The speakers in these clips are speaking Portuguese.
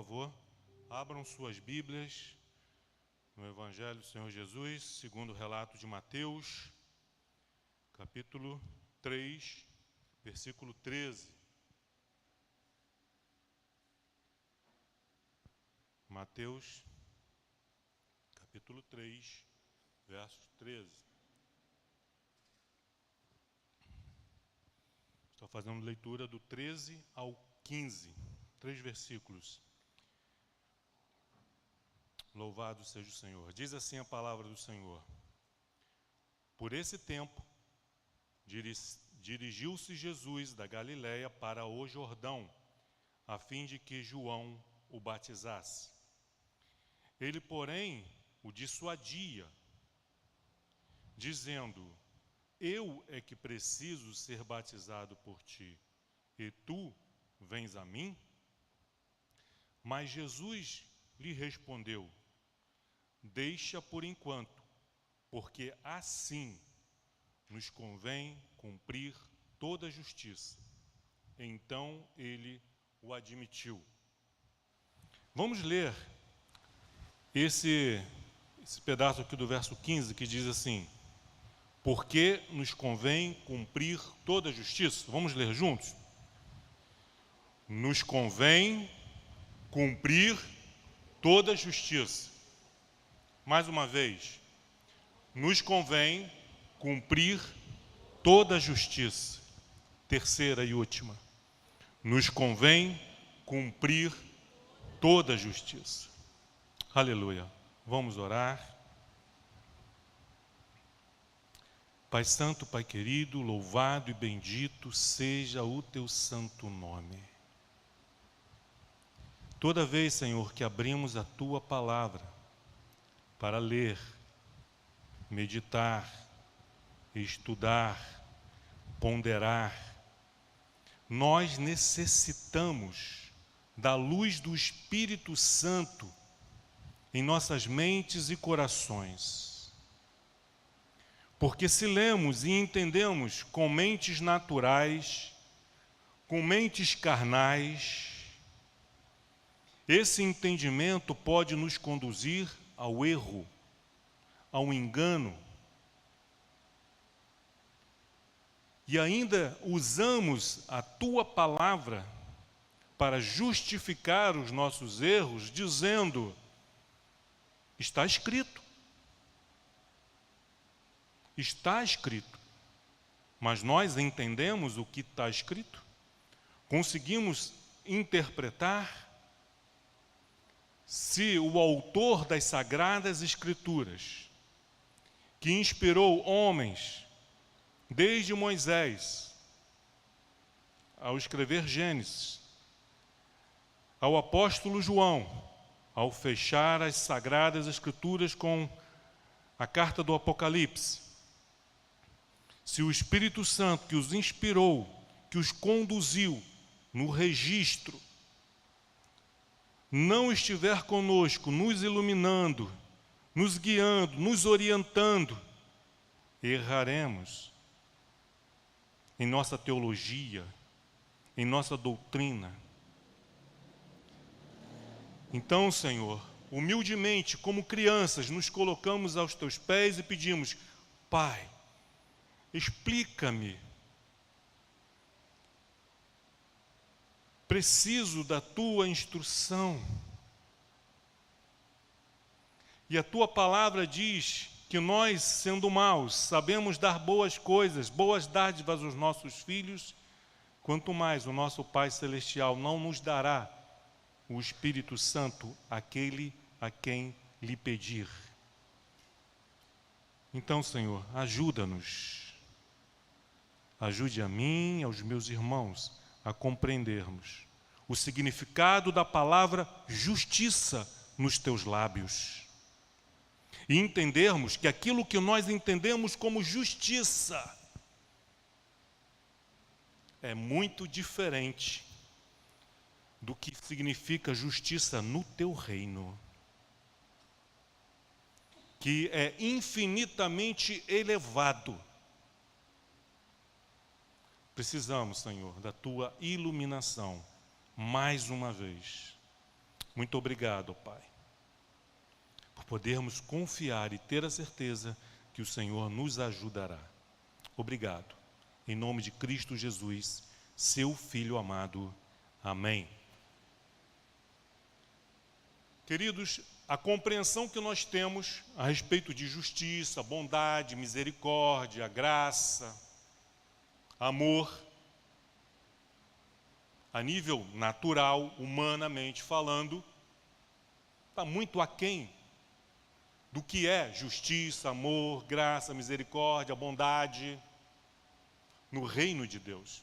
favor, abram suas Bíblias no Evangelho do Senhor Jesus, segundo o relato de Mateus, capítulo 3, versículo 13. Mateus, capítulo 3, versos 13. Estou fazendo leitura do 13 ao 15, 3 versículos. Louvado seja o Senhor. Diz assim a palavra do Senhor. Por esse tempo, dirigiu-se Jesus da Galiléia para o Jordão, a fim de que João o batizasse. Ele, porém, o dissuadia, dizendo: Eu é que preciso ser batizado por ti, e tu vens a mim? Mas Jesus lhe respondeu: Deixa por enquanto, porque assim nos convém cumprir toda a justiça. Então ele o admitiu. Vamos ler esse pedaço aqui do verso 15, que diz assim: porque nos convém cumprir toda a justiça. Vamos ler juntos? Nos convém cumprir toda a justiça. Mais uma vez. Nos convém cumprir toda a justiça. Terceira e última. Nos convém cumprir toda a justiça. Aleluia. Vamos orar. Pai Santo, Pai querido, louvado e bendito seja o teu santo nome. Toda vez, Senhor, que abrimos a tua palavra para ler, meditar, estudar, ponderar, nós necessitamos da luz do Espírito Santo em nossas mentes e corações. Porque se lemos e entendemos com mentes naturais, com mentes carnais, esse entendimento pode nos conduzir ao erro, ao engano. E ainda usamos a tua palavra para justificar os nossos erros, dizendo: está escrito. Está escrito. Mas nós entendemos o que está escrito? Conseguimos interpretar? Se o autor das Sagradas Escrituras, que inspirou homens, desde Moisés, ao escrever Gênesis, ao apóstolo João, ao fechar as Sagradas Escrituras com a carta do Apocalipse, se o Espírito Santo que os inspirou, que os conduziu no registro, não estiver conosco, nos iluminando, nos guiando, nos orientando, erraremos em nossa teologia, em nossa doutrina. Então, Senhor, humildemente, como crianças, nos colocamos aos teus pés e pedimos: Pai, explica-me. Preciso da tua instrução. E a tua palavra diz que nós, sendo maus, sabemos dar boas coisas, boas dádivas aos nossos filhos, quanto mais o nosso Pai Celestial não nos dará o Espírito Santo àquele a quem lhe pedir. Então, Senhor, ajuda-nos. Ajude a mim e aos meus irmãos a compreendermos o significado da palavra justiça nos teus lábios. E entendermos que aquilo que nós entendemos como justiça é muito diferente do que significa justiça no teu reino, que é infinitamente elevado. Precisamos, Senhor, da tua iluminação, mais uma vez. Muito obrigado, Pai, por podermos confiar e ter a certeza que o Senhor nos ajudará. Obrigado. Em nome de Cristo Jesus, seu Filho amado. Amém. Queridos, a compreensão que nós temos a respeito de justiça, bondade, misericórdia, graça, amor, a nível natural, humanamente falando, está muito aquém do que é justiça, amor, graça, misericórdia, bondade no reino de Deus.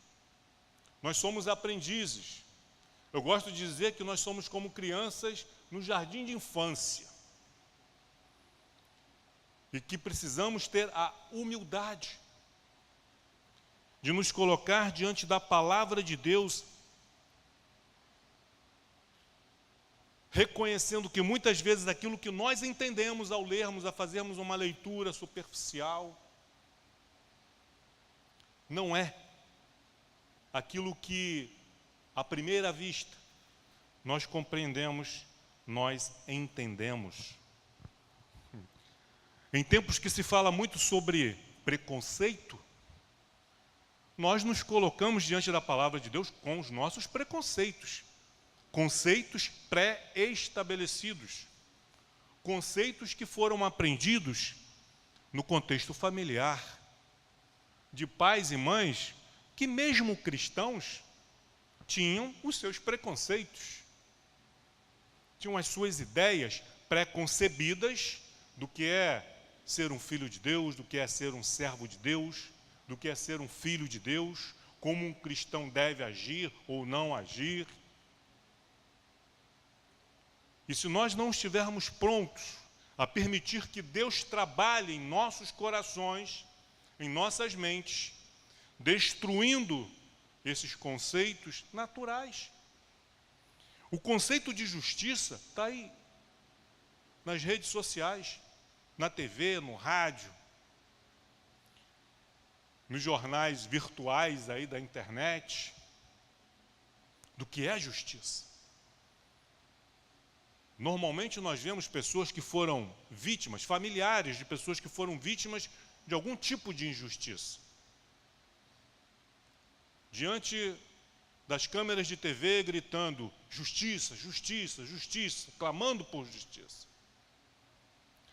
Nós somos aprendizes. Eu gosto de dizer que nós somos como crianças no jardim de infância. E que precisamos ter a humildade de nos colocar diante da palavra de Deus, reconhecendo que muitas vezes aquilo que nós entendemos ao lermos, a fazermos uma leitura superficial, não é aquilo que, à primeira vista, nós compreendemos, nós entendemos. Em tempos que se fala muito sobre preconceito, nós nos colocamos diante da palavra de Deus com os nossos preconceitos. Conceitos pré-estabelecidos. Conceitos que foram aprendidos no contexto familiar, de pais e mães que, mesmo cristãos, tinham os seus preconceitos. Tinham as suas ideias pré-concebidas do que é ser um filho de Deus, do que é ser um servo de Deus, do que é ser um filho de Deus, como um cristão deve agir ou não agir. E se nós não estivermos prontos a permitir que Deus trabalhe em nossos corações, em nossas mentes, destruindo esses conceitos naturais. O conceito de justiça está aí, nas redes sociais, na TV, no rádio, nos jornais virtuais aí da internet, do que é justiça. Normalmente nós vemos pessoas que foram vítimas, familiares de pessoas que foram vítimas de algum tipo de injustiça. Diante das câmeras de TV gritando justiça, justiça, justiça, clamando por justiça.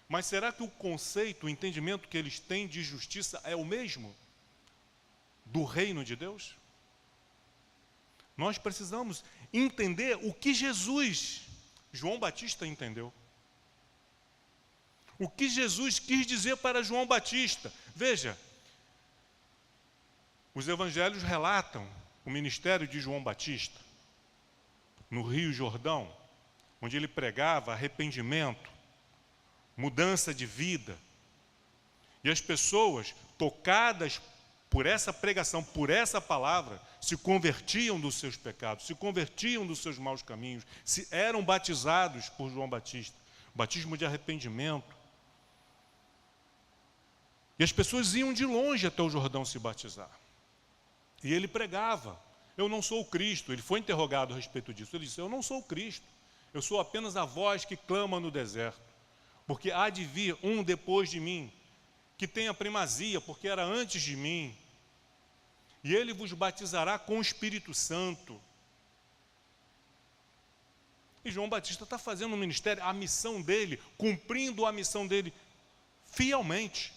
Mas será que o conceito, o entendimento que eles têm de justiça é o mesmo do reino de Deus? Nós precisamos entender o que João Batista entendeu. O que Jesus quis dizer para João Batista. Veja, os evangelhos relatam o ministério de João Batista no Rio Jordão, onde ele pregava arrependimento, mudança de vida. E as pessoas, tocadas por essa pregação, por essa palavra, se convertiam dos seus pecados, se convertiam dos seus maus caminhos, eram batizados por João Batista, batismo de arrependimento. E as pessoas iam de longe até o Jordão se batizar. E ele pregava, eu não sou o Cristo. Ele foi interrogado a respeito disso. Ele disse, eu não sou o Cristo, eu sou apenas a voz que clama no deserto, porque há de vir um depois de mim, que tem a primazia, porque era antes de mim. E ele vos batizará com o Espírito Santo. E João Batista está fazendo um ministério, a missão dele, cumprindo a missão dele fielmente.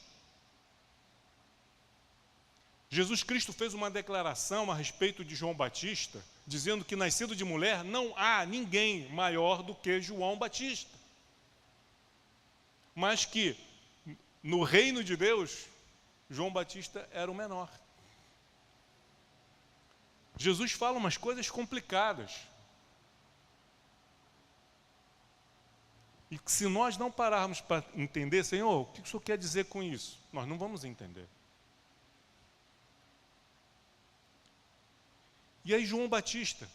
Jesus Cristo fez uma declaração a respeito de João Batista, dizendo que nascido de mulher não há ninguém maior do que João Batista. Mas que no reino de Deus, João Batista era o menor. Jesus fala umas coisas complicadas. E se nós não pararmos para entender, Senhor, o que o Senhor quer dizer com isso? Nós não vamos entender. E aí João Batista,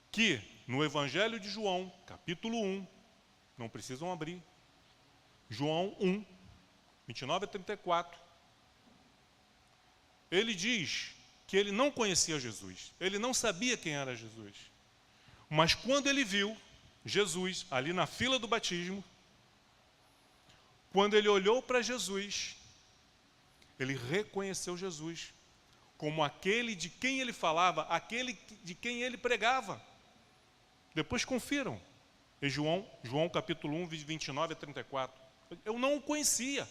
que no Evangelho de João, capítulo 1, não precisam abrir, João 1, 29 a 34, ele diz que ele não conhecia Jesus, ele não sabia quem era Jesus. Mas quando ele viu Jesus, ali na fila do batismo, quando ele olhou para Jesus, ele reconheceu Jesus como aquele de quem ele falava, aquele de quem ele pregava. Depois confiram, em João capítulo 1, 29 a 34. Eu não o conhecia,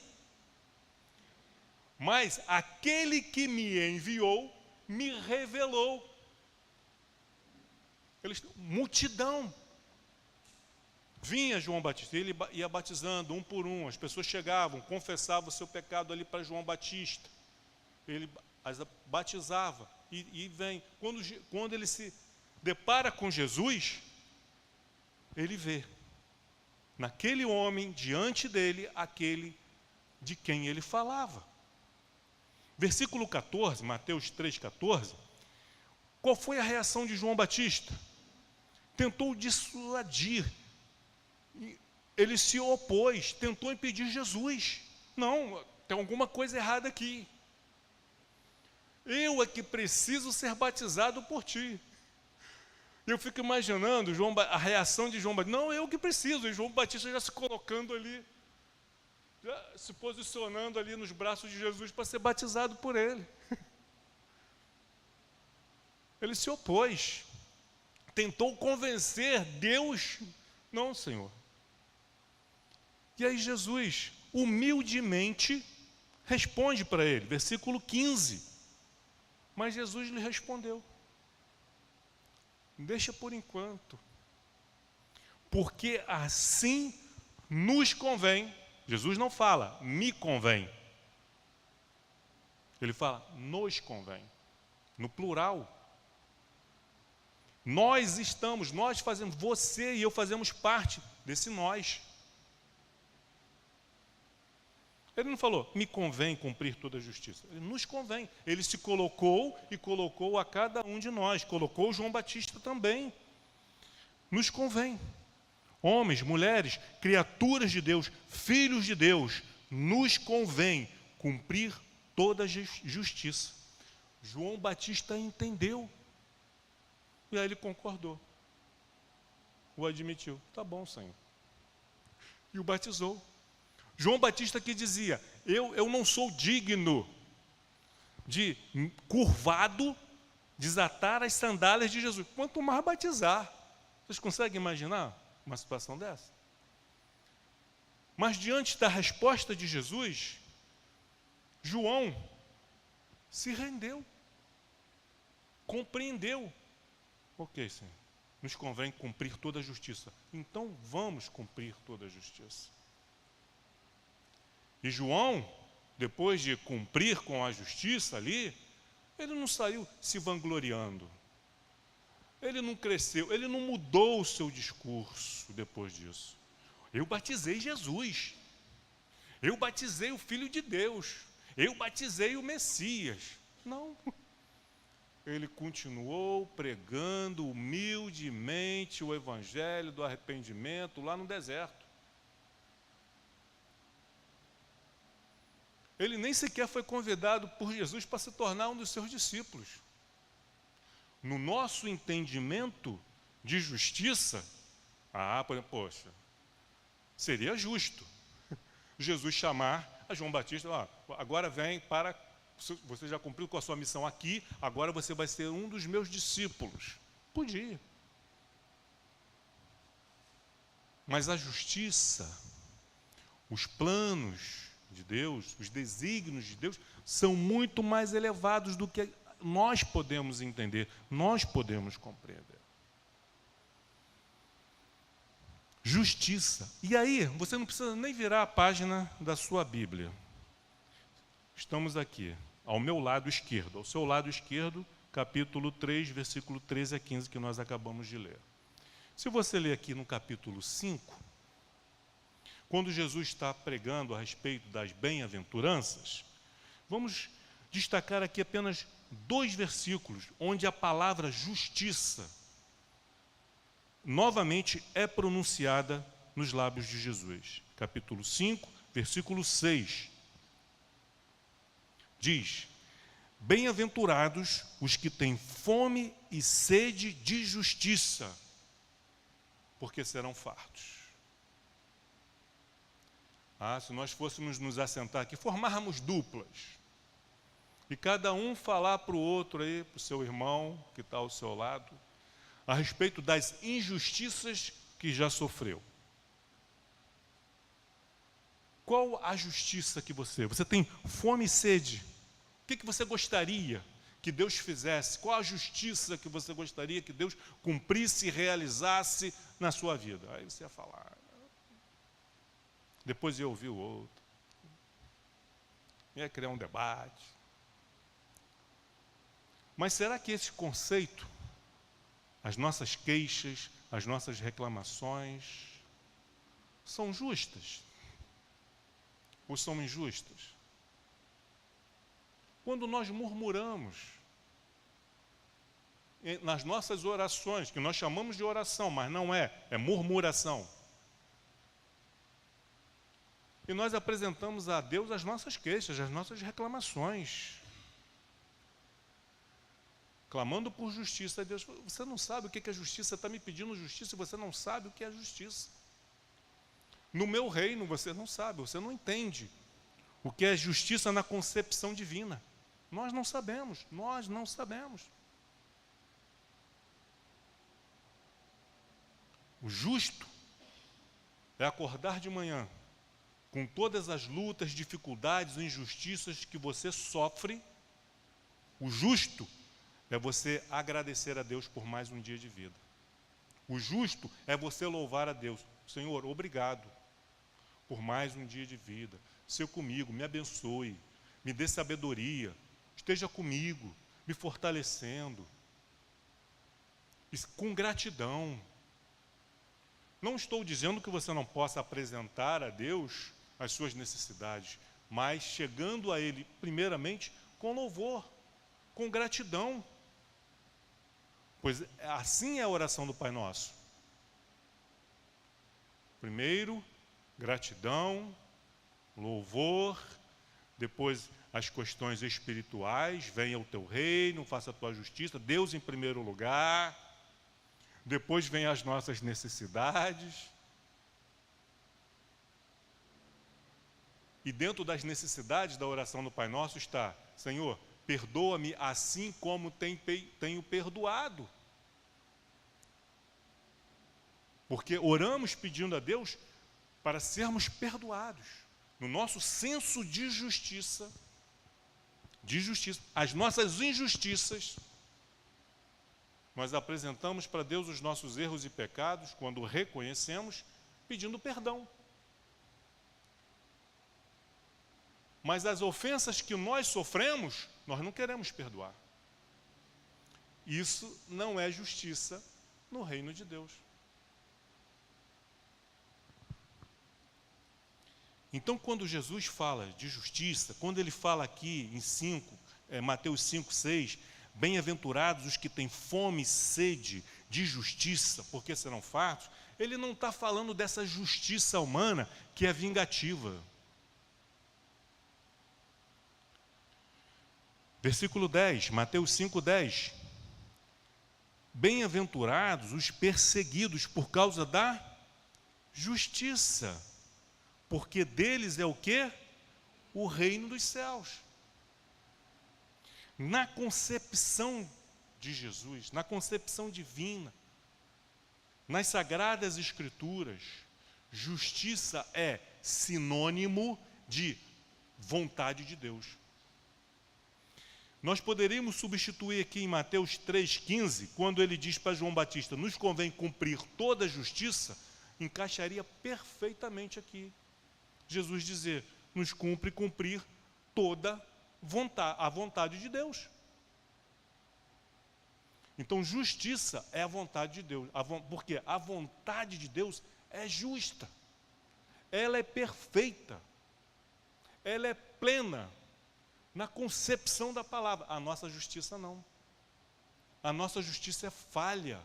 mas aquele que me enviou, me revelou. Multidão. Vinha João Batista, ele ia batizando um por um, as pessoas chegavam, confessavam o seu pecado ali para João Batista. Ele as batizava e vem. Quando ele se depara com Jesus, ele vê naquele homem, diante dele, aquele de quem ele falava. Versículo 14, Mateus 3,14. Qual foi a reação de João Batista? Tentou dissuadir. Ele se opôs, tentou impedir Jesus. Não, tem alguma coisa errada aqui. Eu é que preciso ser batizado por ti. Eu fico imaginando a reação de João Batista. Não, eu que preciso. E João Batista já se colocando ali, já se posicionando ali nos braços de Jesus para ser batizado por ele. Ele se opôs. Tentou convencer Deus. Não, Senhor. E aí Jesus, humildemente, responde para ele. Versículo 15. Mas Jesus lhe respondeu: deixa por enquanto, porque assim nos convém. Jesus não fala, me convém. Ele fala, nos convém, no plural. Nós fazemos, você e eu fazemos parte desse nós. Ele não falou, me convém cumprir toda a justiça. Ele nos convém. Ele se colocou e colocou a cada um de nós. Colocou João Batista também. Nos convém. Homens, mulheres, criaturas de Deus, filhos de Deus, nos convém cumprir toda a justiça. João Batista entendeu. E aí ele concordou. O admitiu. Tá bom, Senhor. E o batizou. João Batista que dizia, eu não sou digno de, curvado, desatar as sandálias de Jesus. Quanto mais batizar. Vocês conseguem imaginar uma situação dessa? Mas diante da resposta de Jesus, João se rendeu, compreendeu. Ok, Senhor, nos convém cumprir toda a justiça. Então vamos cumprir toda a justiça. E João, depois de cumprir com a justiça ali, ele não saiu se vangloriando. Ele não cresceu, ele não mudou o seu discurso depois disso. Eu batizei Jesus. Eu batizei o Filho de Deus. Eu batizei o Messias. Não. Ele continuou pregando humildemente o evangelho do arrependimento lá no deserto. Ele nem sequer foi convidado por Jesus para se tornar um dos seus discípulos. No nosso entendimento de justiça, poxa, seria justo Jesus chamar a João Batista, agora vem para, você já cumpriu com a sua missão aqui, agora você vai ser um dos meus discípulos. Podia. Mas a justiça, os planos de Deus, os desígnios de Deus, são muito mais elevados do que nós podemos entender, nós podemos compreender. Justiça. E aí, você não precisa nem virar a página da sua Bíblia. Estamos aqui, ao meu lado esquerdo, ao seu lado esquerdo, capítulo 3, versículo 13 a 15, que nós acabamos de ler. Se você ler aqui no capítulo 5, quando Jesus está pregando a respeito das bem-aventuranças, vamos destacar aqui apenas 2 versículos, onde a palavra justiça novamente é pronunciada nos lábios de Jesus. Capítulo 5, versículo 6. Diz, bem-aventurados os que têm fome e sede de justiça, porque serão fartos. Se nós fôssemos nos assentar aqui, formarmos duplas, e cada um falar para o outro aí, para o seu irmão que está ao seu lado, a respeito das injustiças que já sofreu. Qual a justiça que você tem fome e sede? O que você gostaria que Deus fizesse? Qual a justiça que você gostaria que Deus cumprisse e realizasse na sua vida? Aí você ia falar. Depois ia ouvir o outro. Ia criar um debate. Mas será que esse conceito, as nossas queixas, as nossas reclamações, são justas? Ou são injustas? Quando nós murmuramos nas nossas orações, que nós chamamos de oração, mas não é murmuração. E nós apresentamos a Deus as nossas queixas, as nossas reclamações. Clamando por justiça a Deus. Você não sabe o que é justiça, está me pedindo justiça e você não sabe o que é justiça. No meu reino você não sabe, você não entende o que é justiça na concepção divina. Nós não sabemos. O justo é acordar de manhã com todas as lutas, dificuldades, injustiças que você sofre. O justo é você agradecer a Deus por mais um dia de vida. O justo é você louvar a Deus. Senhor, obrigado por mais um dia de vida. Seja comigo, me abençoe, me dê sabedoria, esteja comigo, me fortalecendo. E com gratidão. Não estou dizendo que você não possa apresentar a Deus as suas necessidades, mas chegando a Ele, primeiramente, com louvor, com gratidão. Pois assim é a oração do Pai Nosso. Primeiro, gratidão, louvor, depois as questões espirituais, venha o teu reino, faça a tua justiça, Deus em primeiro lugar, depois vem as nossas necessidades. E dentro das necessidades da oração do Pai Nosso está: Senhor, perdoa-me assim como tenho perdoado. Porque oramos pedindo a Deus para sermos perdoados. No nosso senso de justiça, as nossas injustiças, nós apresentamos para Deus os nossos erros e pecados, quando reconhecemos, pedindo perdão. Mas as ofensas que nós sofremos, nós não queremos perdoar. Isso não é justiça no reino de Deus. Então, quando Jesus fala de justiça, quando ele fala aqui em Mateus 5, 6, bem-aventurados os que têm fome e sede de justiça, porque serão fartos, ele não está falando dessa justiça humana que é vingativa. Versículo 10, Mateus 5, 10. Bem-aventurados os perseguidos por causa da justiça, porque deles é o quê? O reino dos céus. Na concepção de Jesus, na concepção divina, nas Sagradas Escrituras, justiça é sinônimo de vontade de Deus. Nós poderíamos substituir aqui em Mateus 3,15, quando ele diz para João Batista, nos convém cumprir toda a justiça, encaixaria perfeitamente aqui. Jesus dizer, nos cumpre cumprir toda a vontade de Deus. Então, justiça é a vontade de Deus, porque a vontade de Deus é justa, ela é perfeita, ela é plena, na concepção da palavra. A nossa justiça não. A nossa justiça é falha.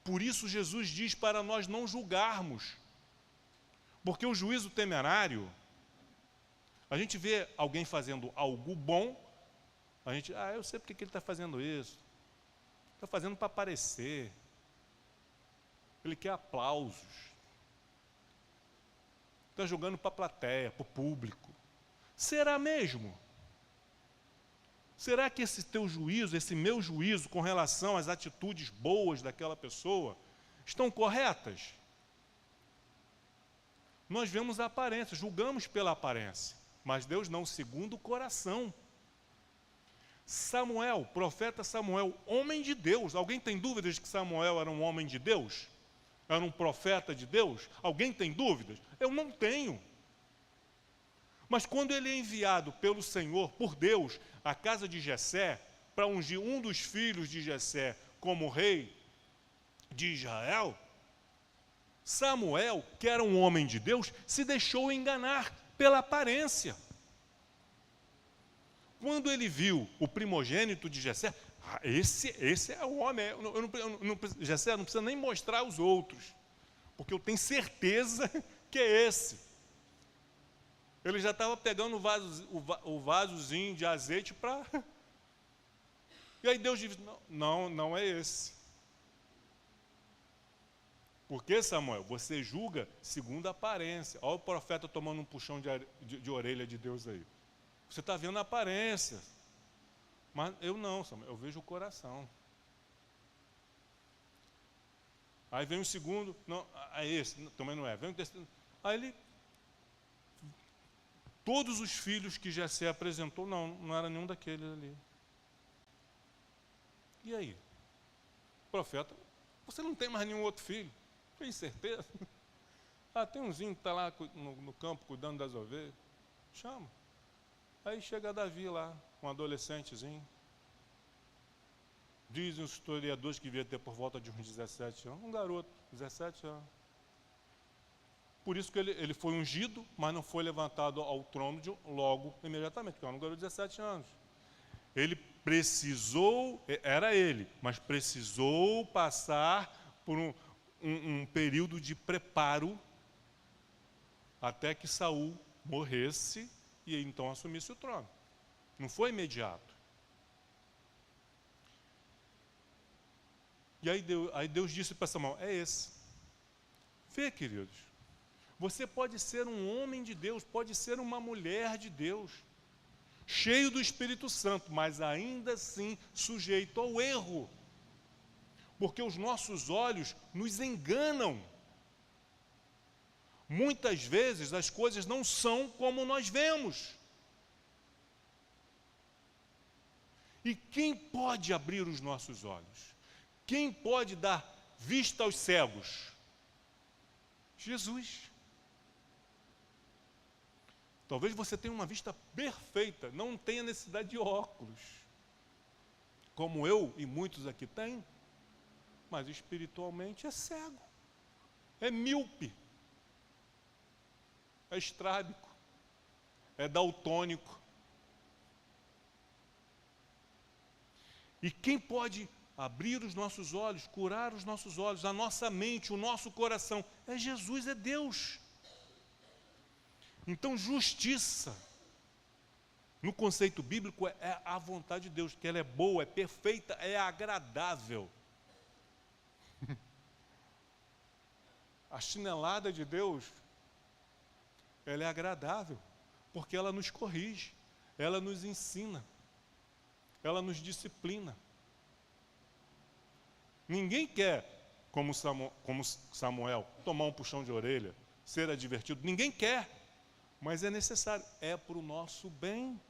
Por isso Jesus diz para nós não julgarmos. Porque o juízo temerário, a gente vê alguém fazendo algo bom, a gente, eu sei porque que ele está fazendo isso. Está fazendo para aparecer. Ele quer aplausos. Está jogando para a plateia, para o público. Será mesmo? Será que esse teu juízo, esse meu juízo com relação às atitudes boas daquela pessoa, estão corretas? Nós vemos a aparência, julgamos pela aparência, mas Deus não, segundo o coração. Samuel, profeta Samuel, homem de Deus. Alguém tem dúvidas de que Samuel era um homem de Deus? Era um profeta de Deus? Alguém tem dúvidas? Eu não tenho. Mas quando ele é enviado pelo Senhor, por Deus, à casa de Jessé, para ungir um dos filhos de Jessé como rei de Israel, Samuel, que era um homem de Deus, se deixou enganar pela aparência. Quando ele viu o primogênito de Jessé, esse é o homem, Jessé não precisa nem mostrar os outros, porque eu tenho certeza que é esse. Ele já estava pegando o vasozinho de azeite para... E aí Deus diz, não é esse. Porque, Samuel, você julga segundo a aparência. Olha o profeta tomando um puxão de orelha de Deus aí. Você está vendo a aparência. Mas eu não, Samuel, eu vejo o coração. Aí vem o segundo, não, é esse, também não é. Vem o terceiro. Aí ele... Todos os filhos que Jessé apresentou, não era nenhum daqueles ali. E aí? Profeta, você não tem mais nenhum outro filho? Tem certeza? Tem umzinho que está lá no campo cuidando das ovelhas. Chama. Aí chega Davi lá, um adolescentezinho. Dizem os historiadores que devia ter por volta de uns 17 anos. Um garoto, 17 anos. Por isso que ele foi ungido, mas não foi levantado ao trono logo, imediatamente, porque era um garoto de 17 anos. Ele precisou, era ele, mas precisou passar por um período de preparo até que Saul morresse e então assumisse o trono. Não foi imediato. E aí Deus disse para Samuel, é esse. Vê, queridos. Você pode ser um homem de Deus, pode ser uma mulher de Deus, cheio do Espírito Santo, mas ainda assim sujeito ao erro. Porque os nossos olhos nos enganam. Muitas vezes as coisas não são como nós vemos. E quem pode abrir os nossos olhos? Quem pode dar vista aos cegos? Jesus. Talvez você tenha uma vista perfeita, não tenha necessidade de óculos, como eu e muitos aqui têm, mas espiritualmente é cego, é míope, é estrábico, é daltônico. E quem pode abrir os nossos olhos, curar os nossos olhos, a nossa mente, o nosso coração, é Jesus, é Deus. Então, justiça, no conceito bíblico, é a vontade de Deus, que ela é boa, é perfeita, é agradável. A chinelada de Deus, ela é agradável, porque ela nos corrige, ela nos ensina, ela nos disciplina. Ninguém quer, como Samuel, tomar um puxão de orelha, ser advertido, ninguém quer. Mas é necessário, é para o nosso bem.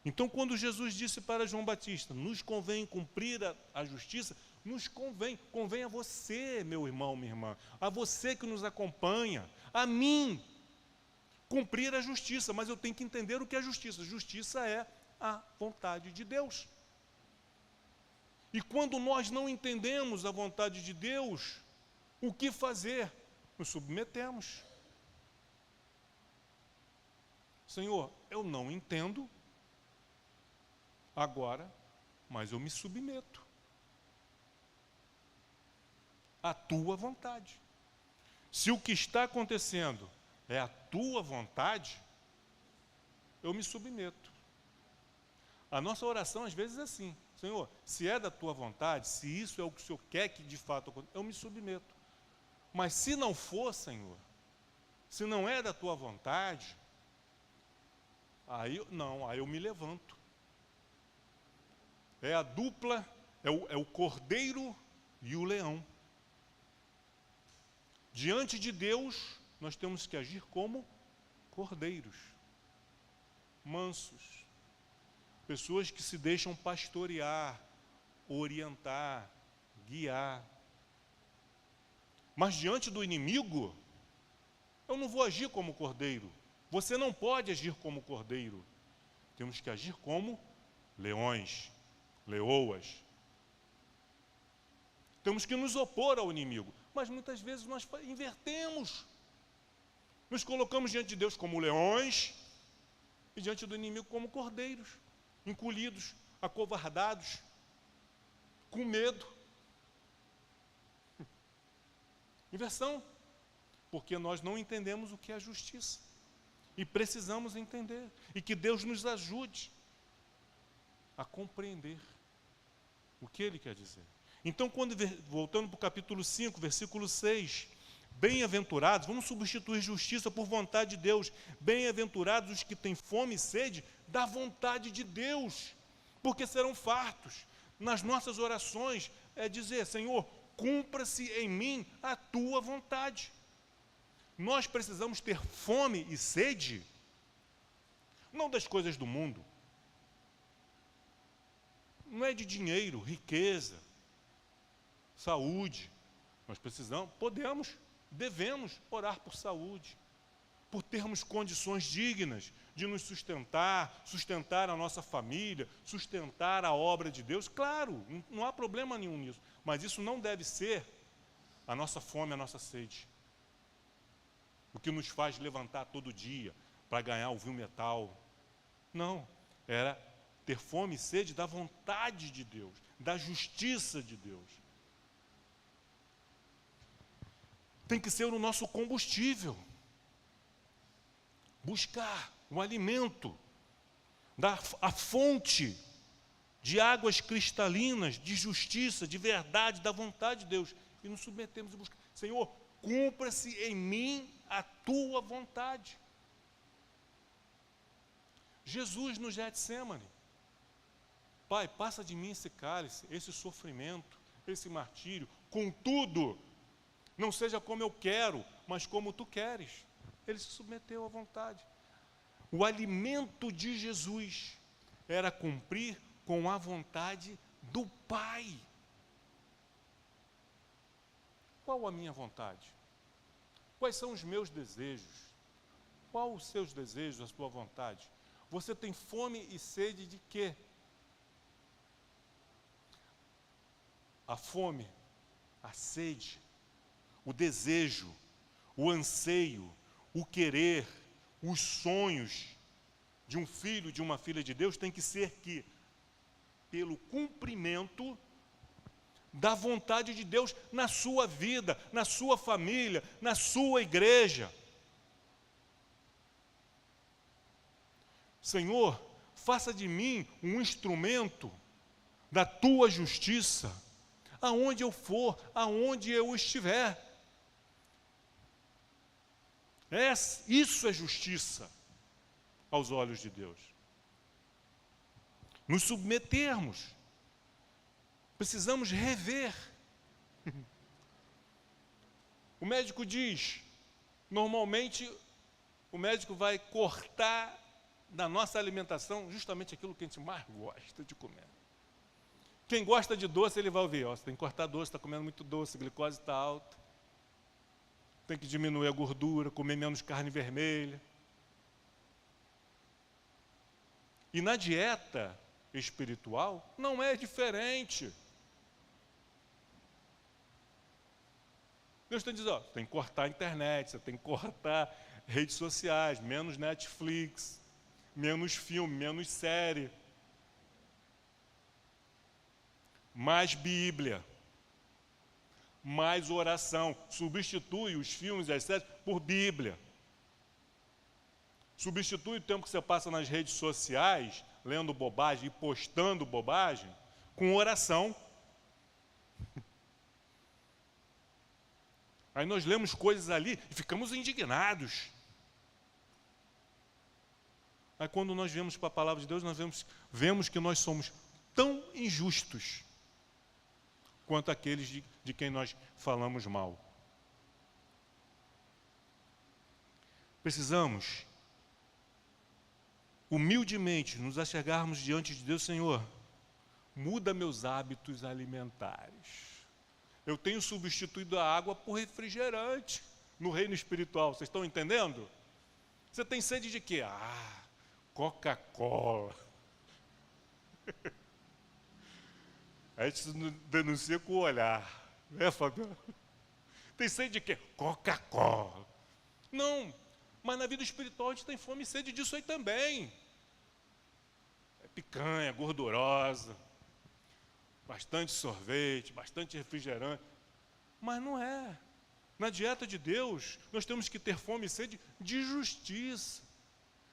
Então, quando Jesus disse para João Batista, nos convém cumprir a justiça, nos convém a você, meu irmão, minha irmã, a você que nos acompanha, a mim, cumprir a justiça, mas eu tenho que entender o que é justiça. Justiça é a vontade de Deus. E quando nós não entendemos a vontade de Deus, o que fazer? Nos submetemos. Senhor, eu não entendo agora, mas eu me submeto à tua vontade. Se o que está acontecendo é a tua vontade, eu me submeto. A nossa oração às vezes é assim, Senhor, se é da tua vontade, se isso é o que o Senhor quer que de fato aconteça, eu me submeto. Mas se não for, Senhor, se não é da tua vontade, aí eu me levanto. É a dupla, é o cordeiro e o leão. Diante de Deus, nós temos que agir como cordeiros, mansos, pessoas que se deixam pastorear, orientar, guiar. Mas diante do inimigo, eu não vou agir como cordeiro. Você não pode agir como cordeiro. Temos que agir como leões, leoas. Temos que nos opor ao inimigo. Mas muitas vezes nós invertemos. Nos colocamos diante de Deus como leões e diante do inimigo como cordeiros, encolhidos, acovardados, com medo. Inversão, porque nós não entendemos o que é justiça. E precisamos entender. E que Deus nos ajude a compreender o que Ele quer dizer. Então, voltando para o capítulo 5, versículo 6, bem-aventurados, vamos substituir justiça por vontade de Deus. Bem-aventurados os que têm fome e sede da vontade de Deus, porque serão fartos. Nas nossas orações é dizer, Senhor, cumpra-se em mim a tua vontade. Nós precisamos ter fome e sede, não das coisas do mundo, não é de dinheiro, riqueza, saúde. Nós precisamos, devemos orar por saúde, por termos condições dignas de nos sustentar a nossa família, sustentar a obra de Deus. Claro, não há problema nenhum nisso, mas isso não deve ser a nossa fome, a nossa sede. O que nos faz levantar todo dia para ganhar o vil metal. Não, era ter fome e sede da vontade de Deus, da justiça de Deus. Tem que ser o nosso combustível. Buscar o alimento, a fonte de águas cristalinas, de justiça, de verdade, da vontade de Deus. E nos submetemos e buscamos. Senhor, cumpra-se em mim a tua vontade. Jesus no Getsêmani. Pai, passa de mim esse cálice, esse sofrimento, esse martírio. Contudo, não seja como eu quero, mas como tu queres. Ele se submeteu à vontade. O alimento de Jesus era cumprir com a vontade do Pai. Qual a minha vontade? Quais são os meus desejos? Qual os seus desejos, a sua vontade? Você tem fome e sede de quê? A fome, a sede, o desejo, o anseio, o querer, os sonhos de um filho, de uma filha de Deus tem que ser que, pelo cumprimento da vontade de Deus na sua vida, na sua família, na sua igreja. Senhor, faça de mim um instrumento da tua justiça, aonde eu for, aonde eu estiver. Isso é justiça aos olhos de Deus. Nos submetermos. Precisamos rever. O médico diz, normalmente o médico vai cortar da nossa alimentação justamente aquilo que a gente mais gosta de comer. Quem gosta de doce, ele vai ouvir, você tem que cortar doce, está comendo muito doce, a glicose está alta. Tem que diminuir a gordura, comer menos carne vermelha. E na dieta espiritual não é diferente. Deus está dizendo, tem que cortar a internet, você tem que cortar redes sociais, menos Netflix, menos filme, menos série. Mais Bíblia. Mais oração. Substitui os filmes e as séries por Bíblia. Substitui o tempo que você passa nas redes sociais, lendo bobagem e postando bobagem, com oração. Aí nós lemos coisas ali e ficamos indignados. Aí quando nós vemos para a palavra de Deus, nós vemos que nós somos tão injustos quanto aqueles de quem nós falamos mal. Precisamos, humildemente, nos achegarmos diante de Deus. Senhor, muda meus hábitos alimentares. Eu tenho substituído a água por refrigerante no reino espiritual. Vocês estão entendendo? Você tem sede de quê? Coca-Cola. A gente denuncia com o olhar. Né, Fabiano? Tem sede de quê? Coca-Cola. Não, mas na vida espiritual a gente tem fome e sede disso aí também. É picanha, gordurosa, bastante sorvete, bastante refrigerante. Mas não é. Na dieta de Deus, nós temos que ter fome e sede de justiça.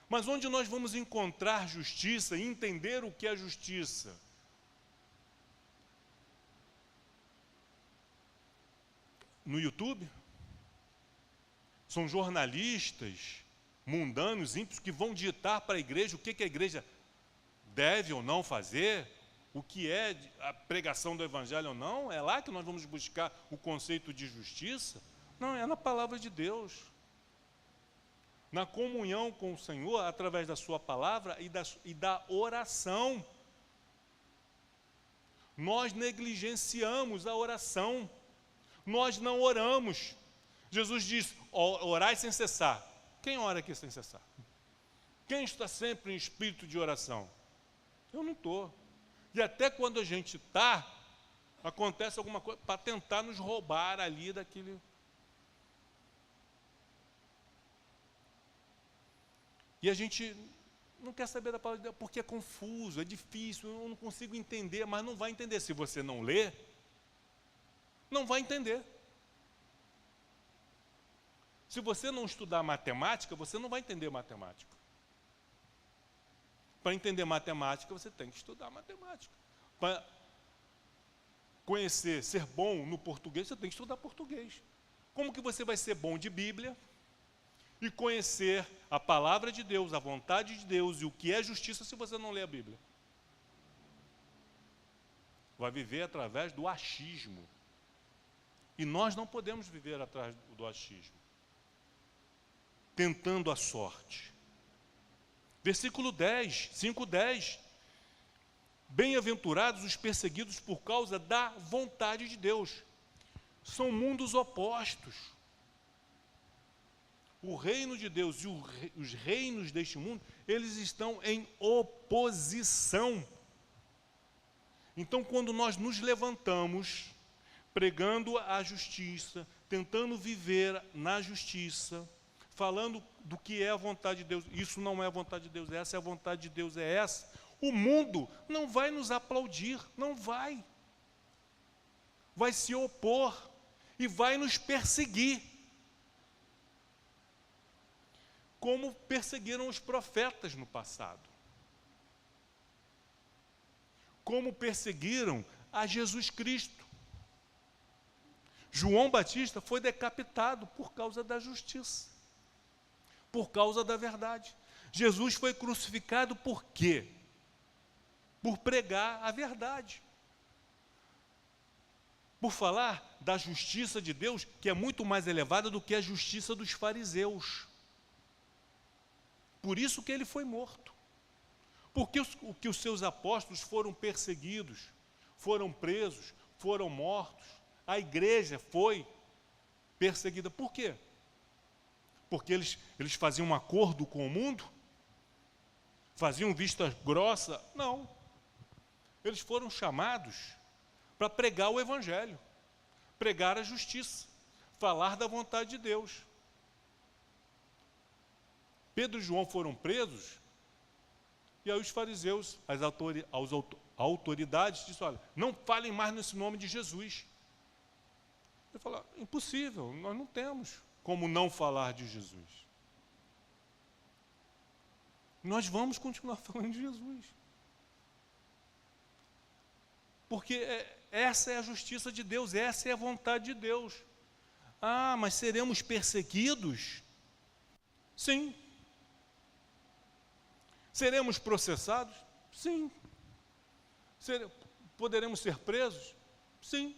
Mas onde nós vamos encontrar justiça e entender o que é justiça? No YouTube? São jornalistas mundanos, ímpios, que vão ditar para a igreja o que a igreja deve ou não fazer, o que é a pregação do evangelho ou não. É lá que nós vamos buscar o conceito de justiça? Não, é na palavra de Deus. Na comunhão com o Senhor, através da sua palavra e da oração. Nós negligenciamos a oração. Nós não oramos. Jesus diz, orai sem cessar. Quem ora aqui sem cessar? Quem está sempre em espírito de oração? Eu não estou. E até quando a gente está, acontece alguma coisa para tentar nos roubar ali daquele... E a gente não quer saber da palavra de Deus, porque é confuso, é difícil, eu não consigo entender, mas não vai entender. Se você não lê, não vai entender. Se você não estudar matemática, você não vai entender matemática. Para entender matemática, você tem que estudar matemática. Para conhecer, ser bom no português, você tem que estudar português. Como que você vai ser bom de Bíblia e conhecer a palavra de Deus, a vontade de Deus e o que é justiça se você não lê a Bíblia? Vai viver através do achismo. E nós não podemos viver atrás do achismo, tentando a sorte. Versículo 10, 5:10. Bem-aventurados os perseguidos por causa da vontade de Deus. São mundos opostos. O reino de Deus e os reinos deste mundo, eles estão em oposição. Então, quando nós nos levantamos, pregando a justiça, tentando viver na justiça, falando do que é a vontade de Deus, isso não é a vontade de Deus, essa é a vontade de Deus, é essa, o mundo não vai nos aplaudir, não vai. Vai se opor e vai nos perseguir. Como perseguiram os profetas no passado. Como perseguiram a Jesus Cristo. João Batista foi decapitado por causa da justiça, por causa da verdade. Jesus foi crucificado por quê? Por pregar a verdade. Por falar da justiça de Deus, que é muito mais elevada do que a justiça dos fariseus. Por isso que ele foi morto. Porque os seus apóstolos foram perseguidos, foram presos, foram mortos. A igreja foi perseguida. Por quê? Porque eles faziam um acordo com o mundo? Faziam vista grossa? Não. Eles foram chamados para pregar o evangelho, pregar a justiça, falar da vontade de Deus. Pedro e João foram presos, e aí os fariseus, as autoridades, disseram, olha, não falem mais nesse nome de Jesus. Ele falou, impossível, nós não temos como não falar de Jesus. Nós vamos continuar falando de Jesus. Porque essa é a justiça de Deus, essa é a vontade de Deus. Ah, mas seremos perseguidos? Sim. Seremos processados? Sim. Poderemos ser presos? Sim.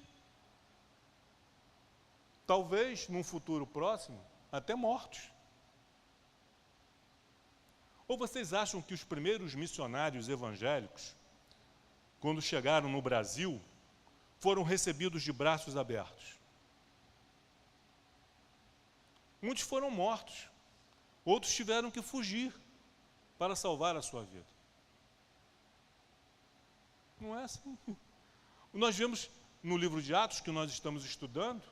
Talvez, num futuro próximo, até mortos. Ou vocês acham que os primeiros missionários evangélicos, quando chegaram no Brasil, foram recebidos de braços abertos? Muitos foram mortos, outros tiveram que fugir para salvar a sua vida. Não é assim. Nós vemos no livro de Atos, que nós estamos estudando,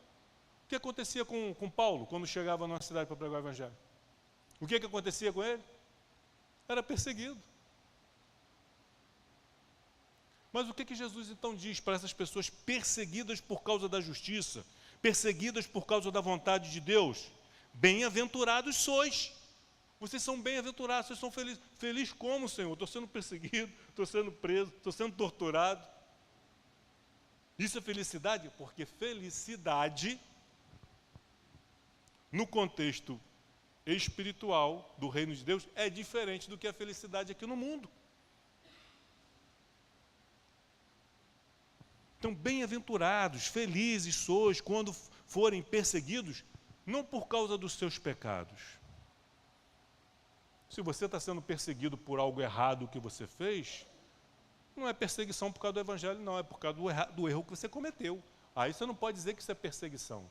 o que acontecia com Paulo, quando chegava numa cidade para pregar o Evangelho. O que acontecia com ele? Era perseguido. Mas o que Jesus então diz para essas pessoas perseguidas por causa da justiça, perseguidas por causa da vontade de Deus? Bem-aventurados sois. Vocês são bem-aventurados, vocês são felizes. Feliz como, Senhor? Estou sendo perseguido, estou sendo preso, estou sendo torturado. Isso é felicidade? Porque felicidade, no contexto espiritual do reino de Deus, é diferente do que a felicidade aqui no mundo. Então, bem-aventurados, felizes sois quando forem perseguidos, não por causa dos seus pecados. Se você está sendo perseguido por algo errado que você fez, não é perseguição por causa do Evangelho, não, é por causa do erro que você cometeu. Aí você não pode dizer que isso é perseguição.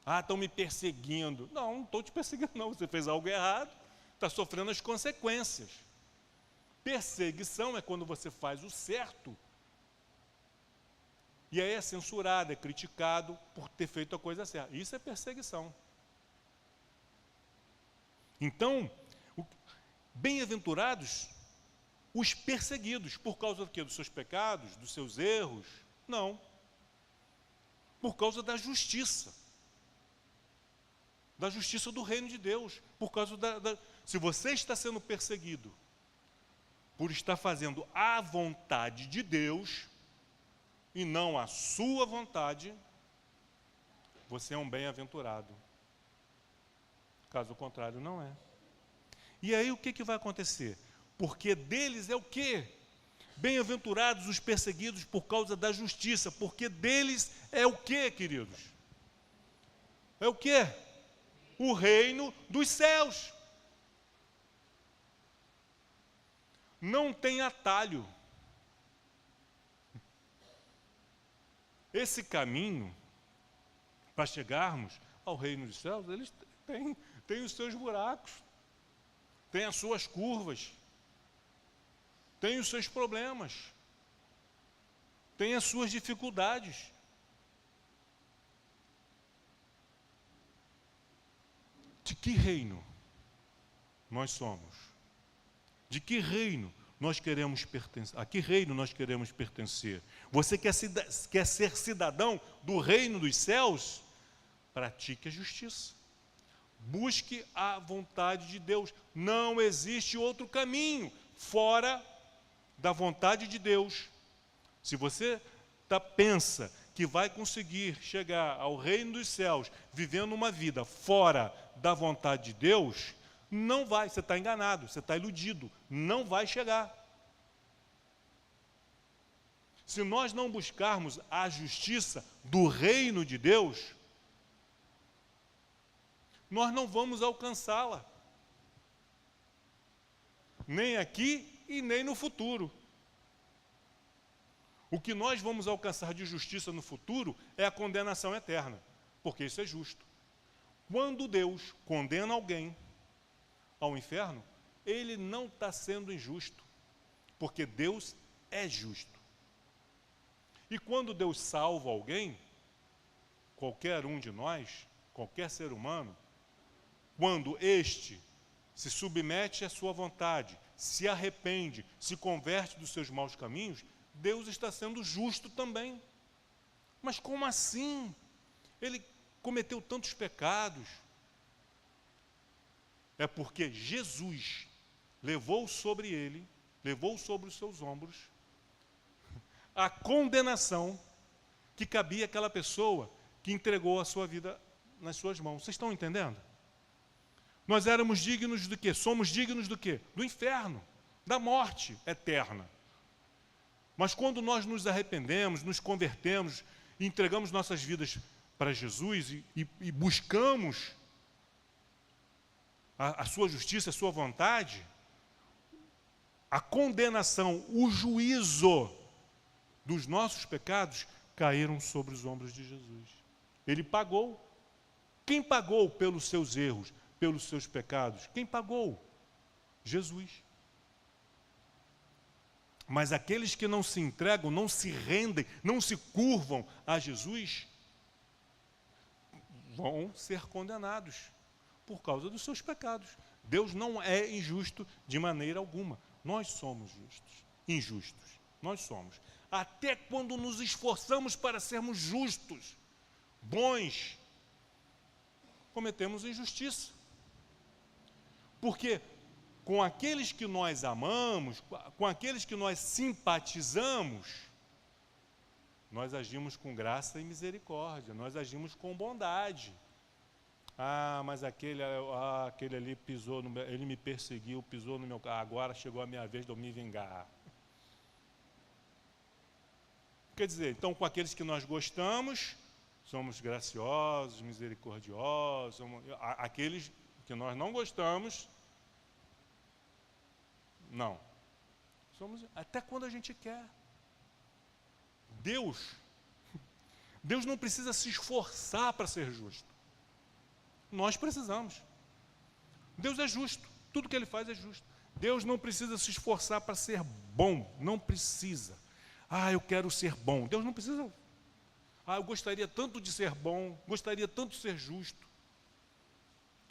Ah, estão me perseguindo. Não estou te perseguindo, não. Você fez algo errado, está sofrendo as consequências. Perseguição é quando você faz o certo e aí é censurado, é criticado por ter feito a coisa certa. Isso é perseguição. Então, bem-aventurados os perseguidos, por causa do quê? Dos seus pecados, dos seus erros? Não. Por causa da justiça. Da justiça do reino de Deus. Por causa se você está sendo perseguido por estar fazendo a vontade de Deus e não a sua vontade, você é um bem-aventurado. Caso contrário, não é. E aí o que vai acontecer? Porque deles é o quê? Bem-aventurados os perseguidos por causa da justiça, porque deles é o quê, queridos? É o quê? O reino dos céus. Não tem atalho. Esse caminho, para chegarmos ao reino dos céus, eles têm os seus buracos, têm as suas curvas, têm os seus problemas, têm as suas dificuldades. De que reino nós somos? De que reino nós queremos pertencer? A que reino nós queremos pertencer? Você quer ser cidadão do reino dos céus? Pratique a justiça. Busque a vontade de Deus. Não existe outro caminho fora da vontade de Deus. Se você pensa que vai conseguir chegar ao reino dos céus vivendo uma vida fora da vontade de Deus, não vai, você está enganado, você está iludido, não vai chegar. Se nós não buscarmos a justiça do reino de Deus, nós não vamos alcançá-la. Nem aqui e nem no futuro. O que nós vamos alcançar de justiça no futuro é a condenação eterna, porque isso é justo. Quando Deus condena alguém ao inferno, ele não está sendo injusto, porque Deus é justo. E quando Deus salva alguém, qualquer um de nós, qualquer ser humano, quando este se submete à sua vontade, se arrepende, se converte dos seus maus caminhos, Deus está sendo justo também. Mas como assim? Ele cometeu tantos pecados. É porque Jesus levou sobre ele, levou sobre os seus ombros a condenação que cabia àquela pessoa que entregou a sua vida nas suas mãos. Vocês estão entendendo? Nós éramos dignos do quê? Somos dignos do quê? Do inferno, da morte eterna. Mas quando nós nos arrependemos, nos convertemos e entregamos nossas vidas para Jesus e buscamos a sua justiça, a sua vontade, a condenação, o juízo dos nossos pecados caíram sobre os ombros de Jesus. Ele pagou. Quem pagou pelos seus erros, pelos seus pecados? Quem pagou? Jesus. Mas aqueles que não se entregam, não se rendem, não se curvam a Jesus, vão ser condenados por causa dos seus pecados. Deus não é injusto de maneira alguma. Nós somos injustos. Nós somos. Até quando nos esforçamos para sermos justos, bons, cometemos injustiça. Porque com aqueles que nós amamos, com aqueles que nós simpatizamos, nós agimos com graça e misericórdia, nós agimos com bondade. Ah, mas aquele ali pisou, ele me perseguiu, pisou no meu carro, agora chegou a minha vez de eu me vingar. Quer dizer, então com aqueles que nós gostamos, somos graciosos, misericordiosos, aqueles que nós não gostamos, não. Somos até quando a gente quer. Deus não precisa se esforçar para ser justo. Nós precisamos. Deus é justo. Tudo que Ele faz é justo. Deus não precisa se esforçar para ser bom. Não precisa. Ah, eu quero ser bom. Deus não precisa. Ah, eu gostaria tanto de ser bom. Gostaria tanto de ser justo.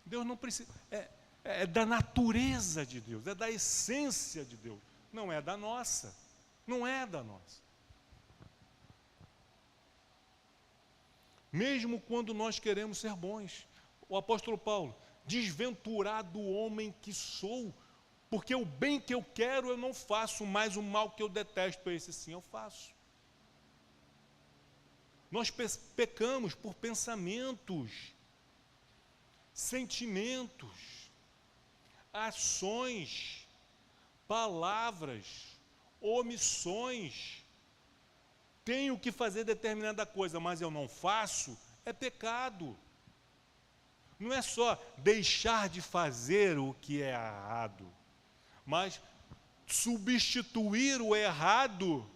Deus não precisa. É da natureza de Deus. É da essência de Deus. Não é da nossa. Não é da nossa. Mesmo quando nós queremos ser bons. O apóstolo Paulo, desventurado homem que sou, porque o bem que eu quero eu não faço, mas o mal que eu detesto, esse sim eu faço. Nós pecamos por pensamentos, sentimentos, ações, palavras, omissões. Tenho que fazer determinada coisa, mas eu não faço, é pecado. Não é só deixar de fazer o que é errado, mas substituir o errado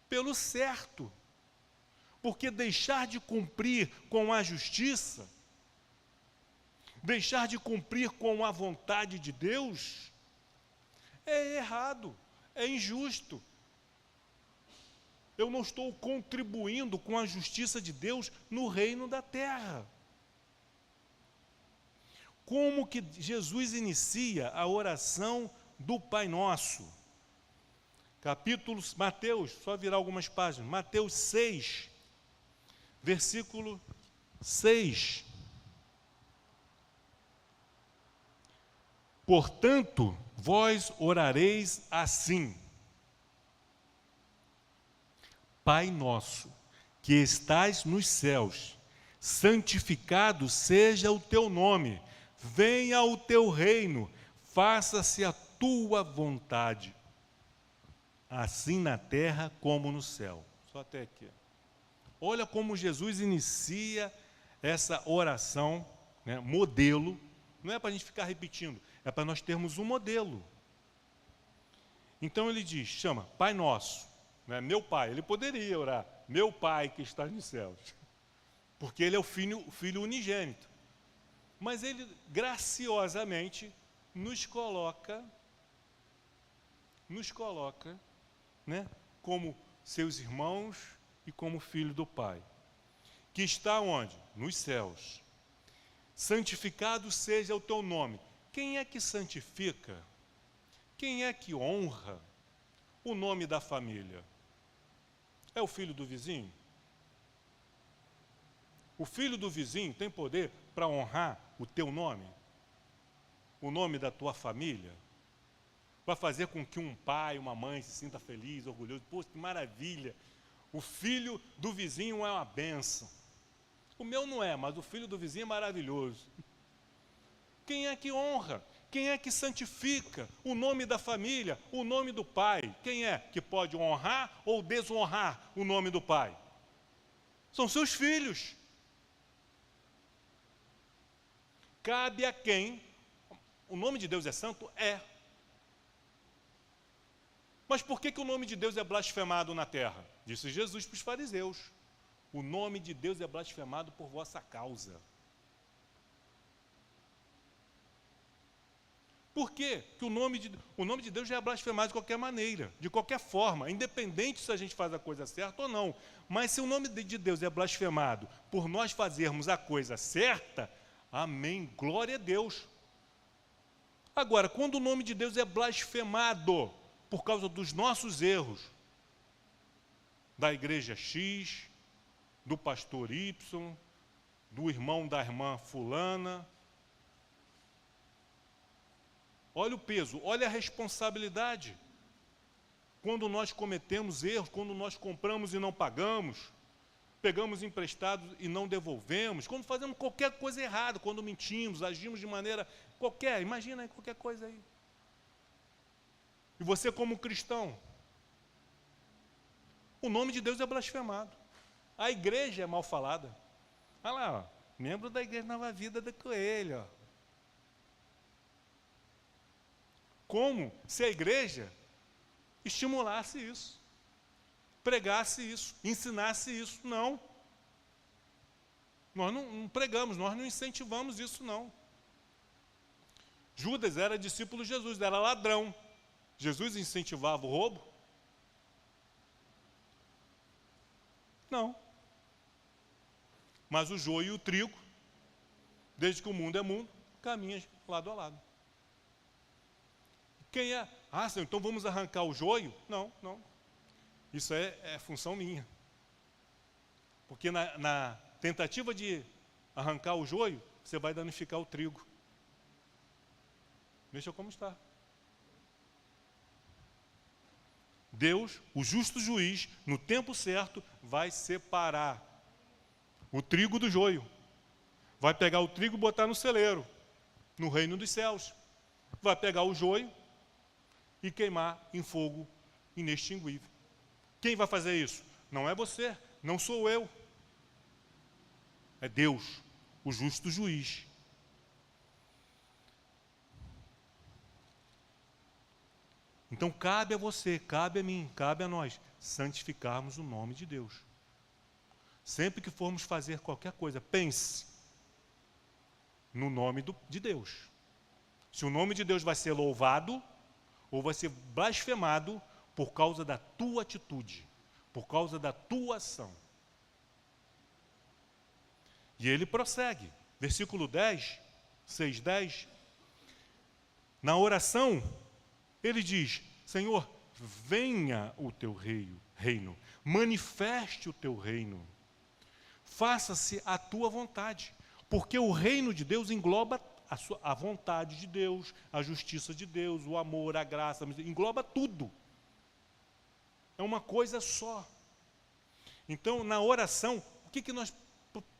pelo certo. Porque deixar de cumprir com a justiça, deixar de cumprir com a vontade de Deus, é errado, é injusto. Eu não estou contribuindo com a justiça de Deus no reino da terra. Como que Jesus inicia a oração do Pai Nosso? Capítulo, Mateus, só virar algumas páginas, Mateus 6, versículo 6. Portanto, vós orareis assim: Pai nosso, que estais nos céus, santificado seja o teu nome, venha o teu reino, faça-se a tua vontade, assim na terra como no céu. Só até aqui. Olha como Jesus inicia essa oração, né, modelo. Não é para a gente ficar repetindo, é para nós termos um modelo. Então ele diz, chama Pai Nosso, né, meu Pai. Ele poderia orar, meu Pai que está nos céus, porque ele é o filho unigênito. Mas ele graciosamente nos coloca, né, como seus irmãos e como filho do Pai, que está onde? Nos céus. Santificado seja o teu nome. Quem é que santifica? Quem é que honra o nome da família? É o filho do vizinho? O filho do vizinho tem poder para honrar o teu nome? O nome da tua família? vai fazer com que um pai, uma mãe se sinta feliz, orgulhoso. Poxa, que maravilha! O filho do vizinho é uma bênção. O meu não é, mas o filho do vizinho é maravilhoso. Quem é que honra? Quem é que santifica o nome da família, o nome do pai? Quem é que pode honrar ou desonrar o nome do pai? São seus filhos. Cabe a quem o nome de Deus é santo? É. Mas por que o nome de Deus é blasfemado na terra? Disse Jesus para os fariseus. O nome de Deus é blasfemado por vossa causa. Por quê? Que o nome de Deus já é blasfemado de qualquer maneira, de qualquer forma, independente se a gente faz a coisa certa ou não. Mas se o nome de Deus é blasfemado por nós fazermos a coisa certa, amém, glória a Deus. Agora, quando o nome de Deus é blasfemado por causa dos nossos erros, da igreja X, do pastor Y, do irmão da irmã fulana, olha o peso, olha a responsabilidade. Quando nós cometemos erros, quando nós compramos e não pagamos, pegamos emprestados e não devolvemos, quando fazemos qualquer coisa errada, quando mentimos, agimos de maneira qualquer, imagina aí qualquer coisa aí. E você como cristão, o nome de Deus é blasfemado. A igreja é mal falada. Olha lá, ó, membro da igreja Nova Vida do Coelho, ó. Como se a igreja estimulasse isso, pregasse isso, ensinasse isso. Não. Nós não pregamos, nós não incentivamos isso, não. Judas era discípulo de Jesus, era ladrão. Jesus incentivava o roubo? Não. Mas o joio e o trigo, desde que o mundo é mundo, caminham lado a lado. Quem é? Ah, Senhor, então vamos arrancar o joio? Não, não. Isso é função minha. Porque na tentativa de arrancar o joio, você vai danificar o trigo. Deixa como está. Deus, o justo juiz, no tempo certo, vai separar o trigo do joio. Vai pegar o trigo e botar no celeiro, no reino dos céus. Vai pegar o joio e queimar em fogo inextinguível. Quem vai fazer isso? Não é você, não sou eu. É Deus, o justo juiz. Então cabe a você, cabe a mim, cabe a nós santificarmos o nome de Deus. Sempre que formos fazer qualquer coisa, pense no nome de Deus. Se o nome de Deus vai ser louvado ou vai ser blasfemado por causa da tua atitude, por causa da tua ação. E ele prossegue, versículo 10, 6:10. Na oração, ele diz: Senhor, venha o teu reino, manifeste o teu reino, faça-se a tua vontade, porque o reino de Deus engloba a vontade de Deus, a justiça de Deus, o amor, a graça, engloba tudo. É uma coisa só. Então, na oração, o que nós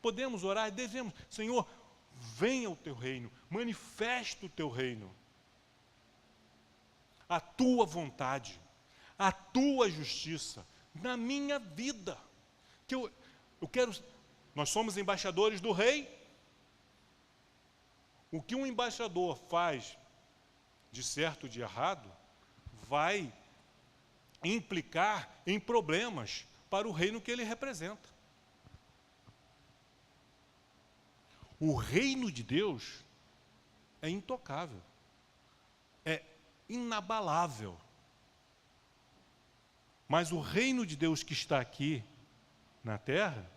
podemos orar? Devemos, Senhor, venha o teu reino, manifeste o teu reino, a tua vontade, a tua justiça, na minha vida. Que eu quero, nós somos embaixadores do rei. O que um embaixador faz de certo ou de errado vai implicar em problemas para o reino que ele representa. O reino de Deus é intocável, é inabalável. Mas o reino de Deus que está aqui na terra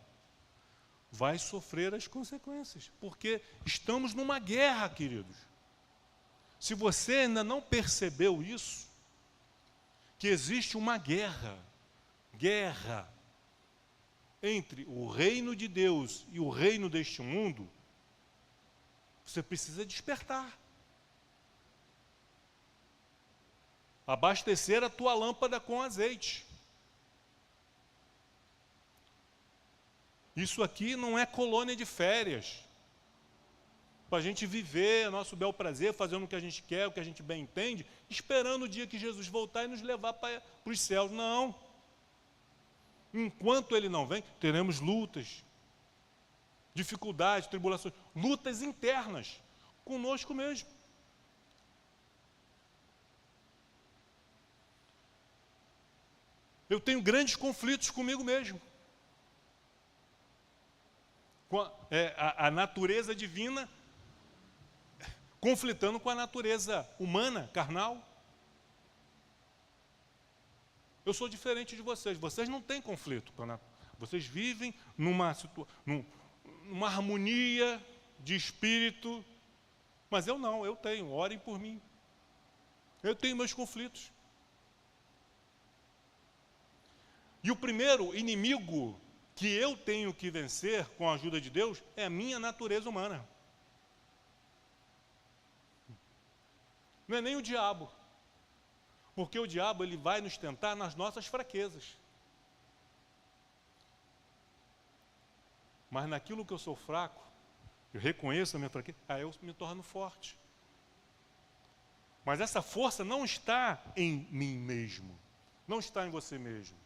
vai sofrer as consequências, porque estamos numa guerra, queridos. Se você ainda não percebeu isso, que existe uma guerra entre o reino de Deus e o reino deste mundo, você precisa despertar. abastecer a tua lâmpada com azeite. Isso aqui não é colônia de férias, para a gente viver nosso bel prazer, fazendo o que a gente quer, o que a gente bem entende, esperando o dia que Jesus voltar e nos levar para os céus. Não. Enquanto Ele não vem, teremos lutas, dificuldades, tribulações, lutas internas, conosco mesmo. Eu tenho grandes conflitos comigo mesmo. Com a natureza divina conflitando com a natureza humana, carnal. Eu sou diferente de vocês. Vocês não têm conflito com a natureza. Vocês vivem numa harmonia de espírito. Mas eu não, eu tenho. Orem por mim. Eu tenho meus conflitos. E o primeiro inimigo que eu tenho que vencer com a ajuda de Deus é a minha natureza humana. Não é nem o diabo. Porque o diabo ele vai nos tentar nas nossas fraquezas. Mas naquilo que eu sou fraco, eu reconheço a minha fraqueza, aí eu me torno forte. Mas essa força não está em mim mesmo. Não está em você mesmo.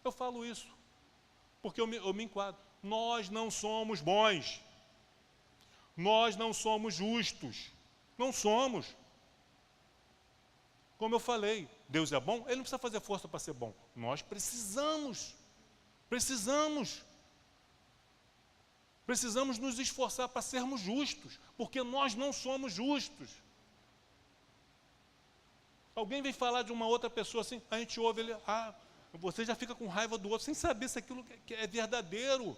Eu falo isso porque eu me enquadro. Nós não somos bons. Nós não somos justos. Não somos. Como eu falei, Deus é bom, Ele não precisa fazer força para ser bom. Nós precisamos. Precisamos nos esforçar para sermos justos, porque nós não somos justos. Alguém vem falar de uma outra pessoa assim, a gente ouve ele, você já fica com raiva do outro, sem saber se aquilo que é verdadeiro.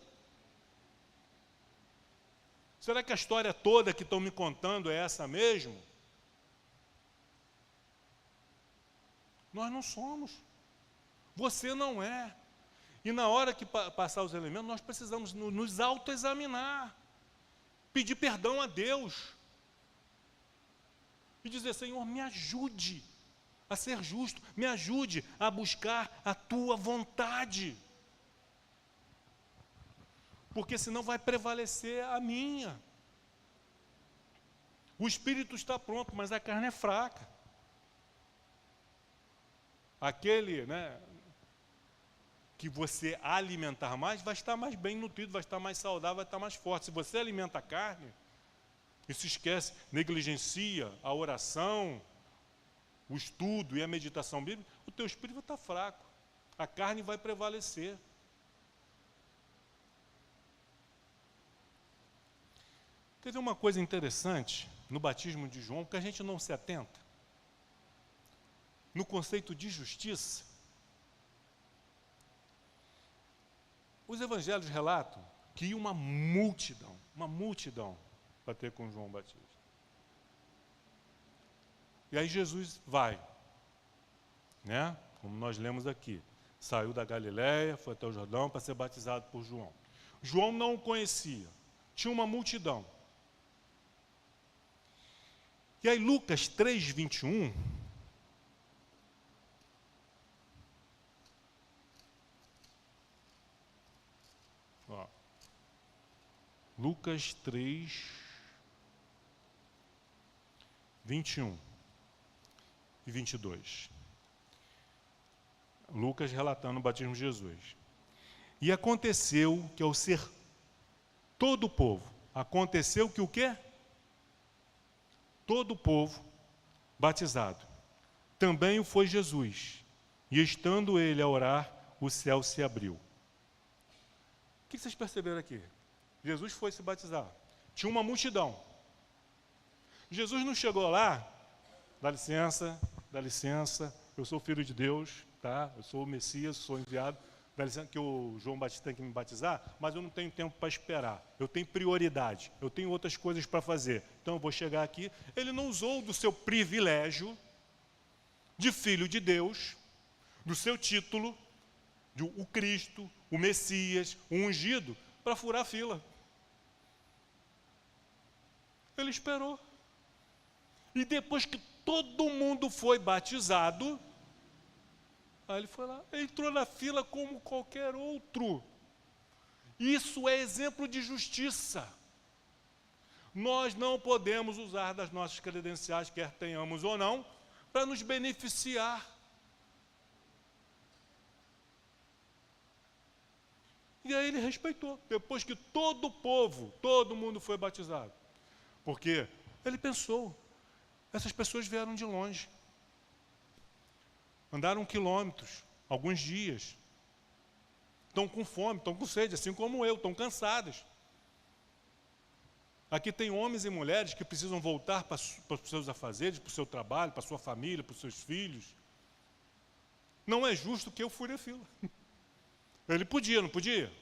Será que a história toda que estão me contando é essa mesmo? Nós não somos. Você não é. E na hora que passar os elementos, nós precisamos nos autoexaminar, pedir perdão a Deus e dizer, Senhor, me ajude a ser justo, me ajude a buscar a Tua vontade, porque senão vai prevalecer a minha. O espírito está pronto, mas a carne é fraca. Aquele, que você alimentar mais, vai estar mais bem nutrido, vai estar mais saudável, vai estar mais forte. Se você alimenta a carne, e se esquece, negligencia a oração, o estudo e a meditação bíblica, o teu espírito vai estar fraco. A carne vai prevalecer. Teve uma coisa interessante no batismo de João, que a gente não se atenta. No conceito de justiça, os evangelhos relatam que ia uma multidão bater com João Batista. E aí Jesus vai, como nós lemos aqui, saiu da Galileia, foi até o Jordão para ser batizado por João. João não o conhecia, tinha uma multidão. E aí Lucas 3:21, Lucas 3:21 e 22. Lucas relatando o batismo de Jesus. E aconteceu que ao ser todo o povo, aconteceu que o quê? Todo o povo batizado. Também o foi Jesus. E estando ele a orar, o céu se abriu. O que vocês perceberam aqui? Jesus foi se batizar. Tinha uma multidão. Jesus não chegou lá, dá licença, eu sou filho de Deus, tá? Eu sou o Messias, sou enviado, dá licença que o João Batista tem que me batizar, mas eu não tenho tempo para esperar, eu tenho prioridade, eu tenho outras coisas para fazer, então eu vou chegar aqui. Ele não usou do seu privilégio de filho de Deus, do seu título, de o Cristo, o Messias, o ungido, para furar a fila. Ele esperou. E depois que todo mundo foi batizado, aí ele foi lá, entrou na fila como qualquer outro. Isso é exemplo de justiça. Nós não podemos usar das nossas credenciais, quer tenhamos ou não, para nos beneficiar. E aí ele respeitou, depois que todo o povo, todo mundo foi batizado. Porque ele pensou, essas pessoas vieram de longe. Andaram quilômetros, alguns dias. Estão com fome, estão com sede, assim como eu, estão cansadas. Aqui tem homens e mulheres que precisam voltar para os seus afazeres, para o seu trabalho, para a sua família, para os seus filhos. Não é justo que eu fure a fila. Ele podia, não podia?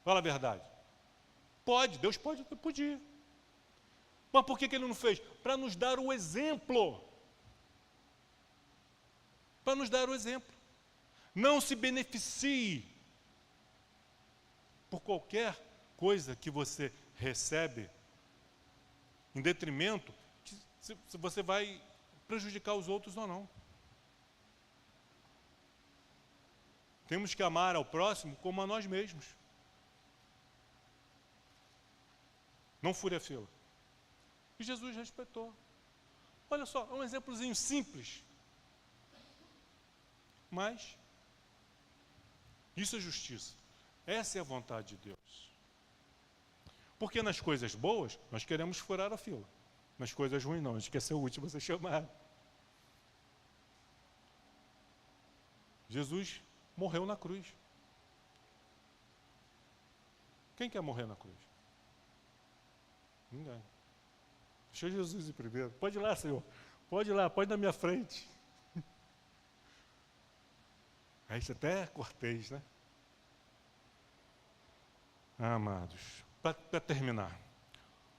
Fala a verdade. Pode, Deus pode, podia. Mas por que ele não fez? Para nos dar o exemplo. Para nos dar o exemplo. Não se beneficie por qualquer coisa que você recebe, em detrimento, se você vai prejudicar os outros ou não. Temos que amar ao próximo como a nós mesmos. Não fure a fila. E Jesus respeitou. Olha só, é um exemplozinho simples. Mas isso é justiça. Essa é a vontade de Deus. Porque nas coisas boas, nós queremos furar a fila. Nas coisas ruins, não. A gente quer ser o último a ser chamado. Jesus morreu na cruz. Quem quer morrer na cruz? Ninguém. Deixa Jesus ir primeiro. Pode ir lá, Senhor. Pode ir lá, pode ir na minha frente. Aí isso até é cortês, né? Amados, para terminar,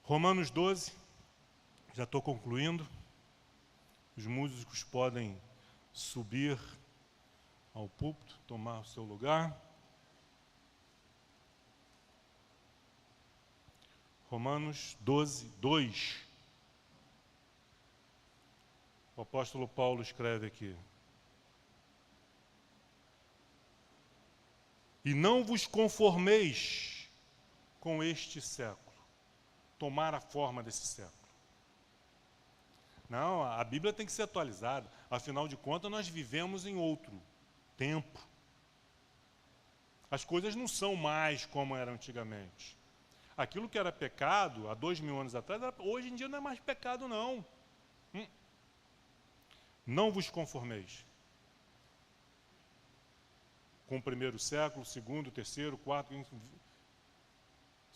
Romanos 12, já estou concluindo. Os músicos podem subir ao púlpito, tomar o seu lugar. Romanos 12, 2. O apóstolo Paulo escreve aqui: e não vos conformeis com este século, tomar a forma desse século. Não, a Bíblia tem que ser atualizada. Afinal de contas, nós vivemos em outro tempo. As coisas não são mais como eram antigamente. Aquilo que era pecado há 2000 anos atrás, hoje em dia não é mais pecado, não. Não vos conformeis com o primeiro século, segundo, terceiro, quarto,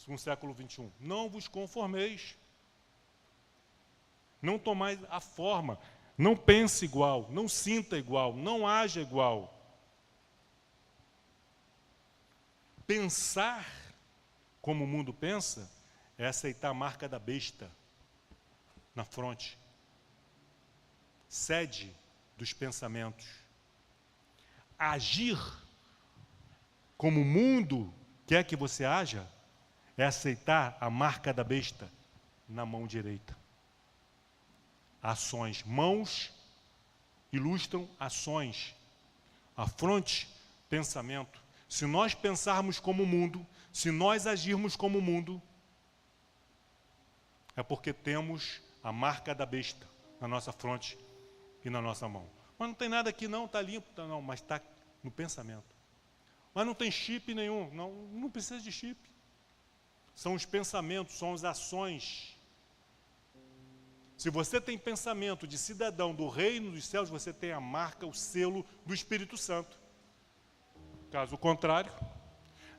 no século 21. Não vos conformeis. Não tomais a forma. Não pense igual, não sinta igual, não haja igual. Pensar como o mundo pensa é aceitar a marca da besta na fronte. Sede dos pensamentos. Agir como o mundo quer que você haja é aceitar a marca da besta na mão direita. Ações. Mãos ilustram ações. A fronte, pensamento. Se nós pensarmos como o mundo, se nós agirmos como o mundo, é porque temos a marca da besta na nossa fronte e na nossa mão. Mas não tem nada aqui não, está limpo, tá, não, mas está no pensamento. Mas não tem chip nenhum, não precisa de chip. São os pensamentos, são as ações. Se você tem pensamento de cidadão do reino dos céus, você tem a marca, o selo do Espírito Santo. Caso contrário,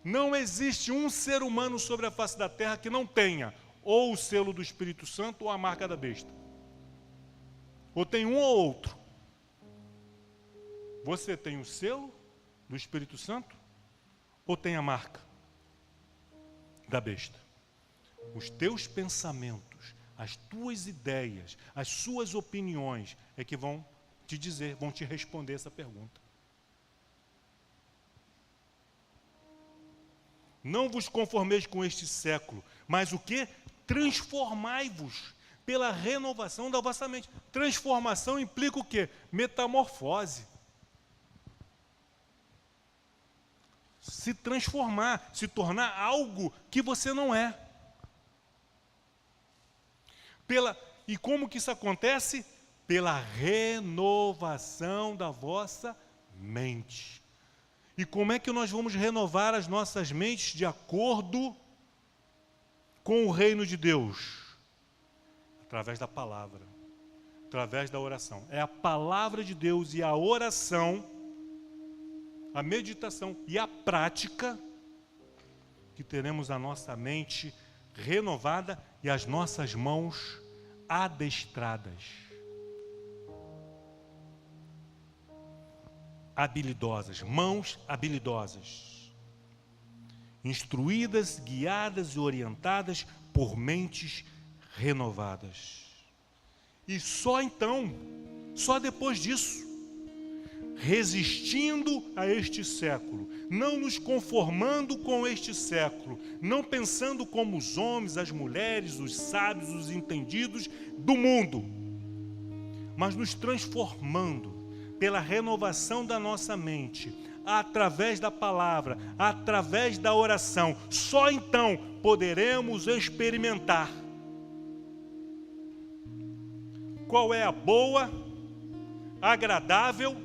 não existe um ser humano sobre a face da terra que não tenha ou o selo do Espírito Santo ou a marca da besta. Ou tem um ou outro. Você tem o selo do Espírito Santo ou tem a marca da besta? Os teus pensamentos, as tuas ideias, as suas opiniões é que vão te dizer, vão te responder essa pergunta. Não vos conformeis com este século, mas o quê? Transformai-vos. pela renovação da vossa mente. Transformação implica o quê? Metamorfose. Se transformar, se tornar algo que você não é. E como que isso acontece? Pela renovação da vossa mente. E como é que nós vamos renovar as nossas mentes de acordo com o reino de Deus? Através da palavra, através da oração. É a palavra de Deus e a oração, a meditação e a prática que teremos a nossa mente renovada e as nossas mãos adestradas, habilidosas, mãos habilidosas, instruídas, guiadas e orientadas por mentes renovadas. E só então, só depois disso, resistindo a este século, não nos conformando com este século, não pensando como os homens, as mulheres, os sábios, os entendidos do mundo, mas nos transformando pela renovação da nossa mente, através da palavra, através da oração. Só então poderemos experimentar qual é a boa, agradável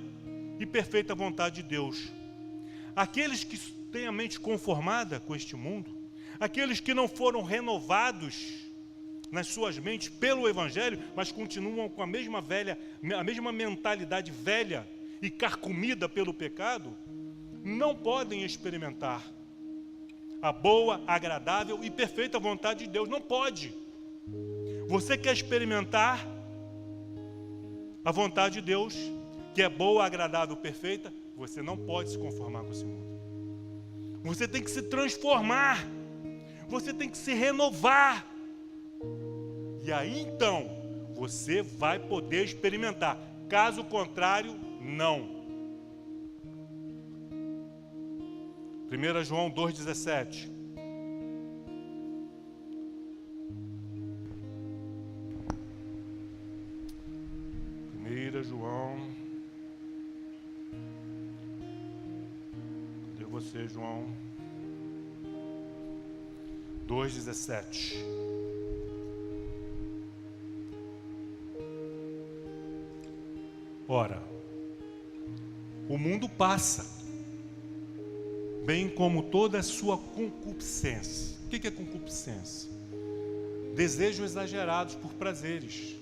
e perfeita vontade de Deus. Aqueles que têm a mente conformada com este mundo, aqueles que não foram renovados nas suas mentes pelo Evangelho, mas continuam com a mesma mentalidade velha e carcomida pelo pecado, não podem experimentar a boa, agradável e perfeita vontade de Deus. Não pode. Você quer experimentar a vontade de Deus, que é boa, agradável, perfeita, você não pode se conformar com esse mundo. Você tem que se transformar. Você tem que se renovar. E aí então, você vai poder experimentar. Caso contrário, não. 1 João 2,17. 1 João. Cadê você, João? 2,17. Ora, o mundo passa, bem como toda a sua concupiscência. O que é concupiscência? Desejos exagerados por prazeres.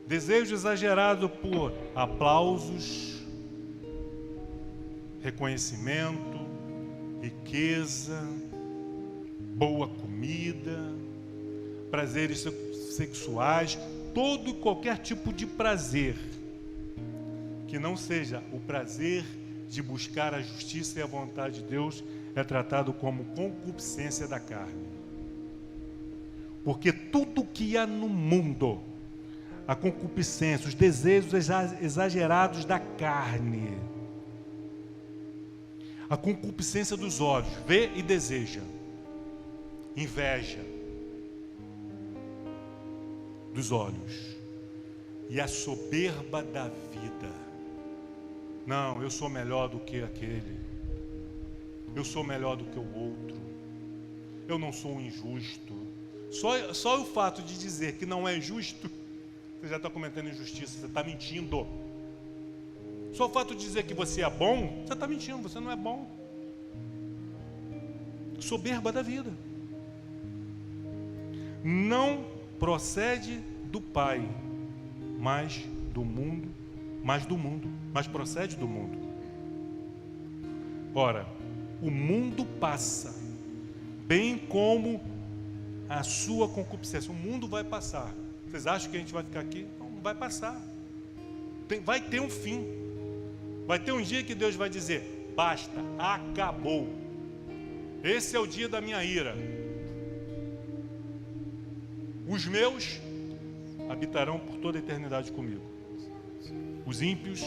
Desejo exagerado por aplausos, reconhecimento, riqueza, boa comida, prazeres sexuais, todo e qualquer tipo de prazer que não seja o prazer de buscar a justiça e a vontade de Deus é tratado como concupiscência da carne. Porque tudo que há no mundo, a concupiscência, os desejos exagerados da carne, a concupiscência dos olhos, vê e deseja, inveja dos olhos e a soberba da vida. Não, eu sou melhor do que aquele, eu sou melhor do que o outro, eu não sou um injusto. Só o fato de dizer que não é justo, você já está cometendo injustiça, você está mentindo. Só o fato de dizer que você é bom, você está mentindo, você não é bom. Soberba da vida. Não procede do Pai, mas procede do mundo. Ora, o mundo passa, bem como a sua concupiscência. O mundo vai passar. Vocês acham que a gente vai ficar aqui? Não, vai passar. Vai ter um fim. Vai ter um dia que Deus vai dizer: basta, acabou. Esse é o dia da minha ira. Os meus habitarão por toda a eternidade comigo. Os ímpios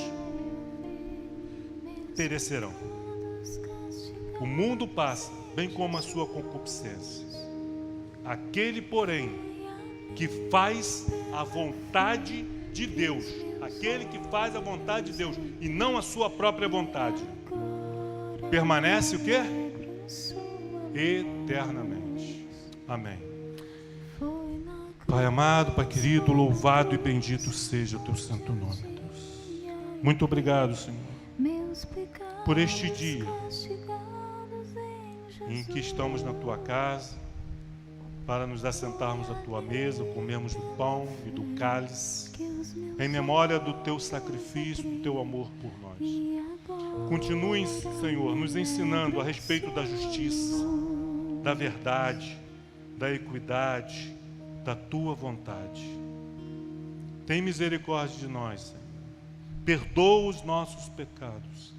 perecerão. O mundo passa, bem como a sua concupiscência. Aquele, porém, que faz a vontade de Deus. Aquele que faz a vontade de Deus e não a sua própria vontade. Permanece o quê? Eternamente. Amém. Pai amado, Pai querido, louvado e bendito seja o teu santo nome, Deus. Muito obrigado, Senhor, por este dia em que estamos na tua casa, para nos assentarmos à tua mesa, comermos do pão e do cálice, em memória do teu sacrifício, do teu amor por nós. Continue, Senhor, nos ensinando a respeito da justiça, da verdade, da equidade, da tua vontade. Tem misericórdia de nós, Senhor. Perdoa os nossos pecados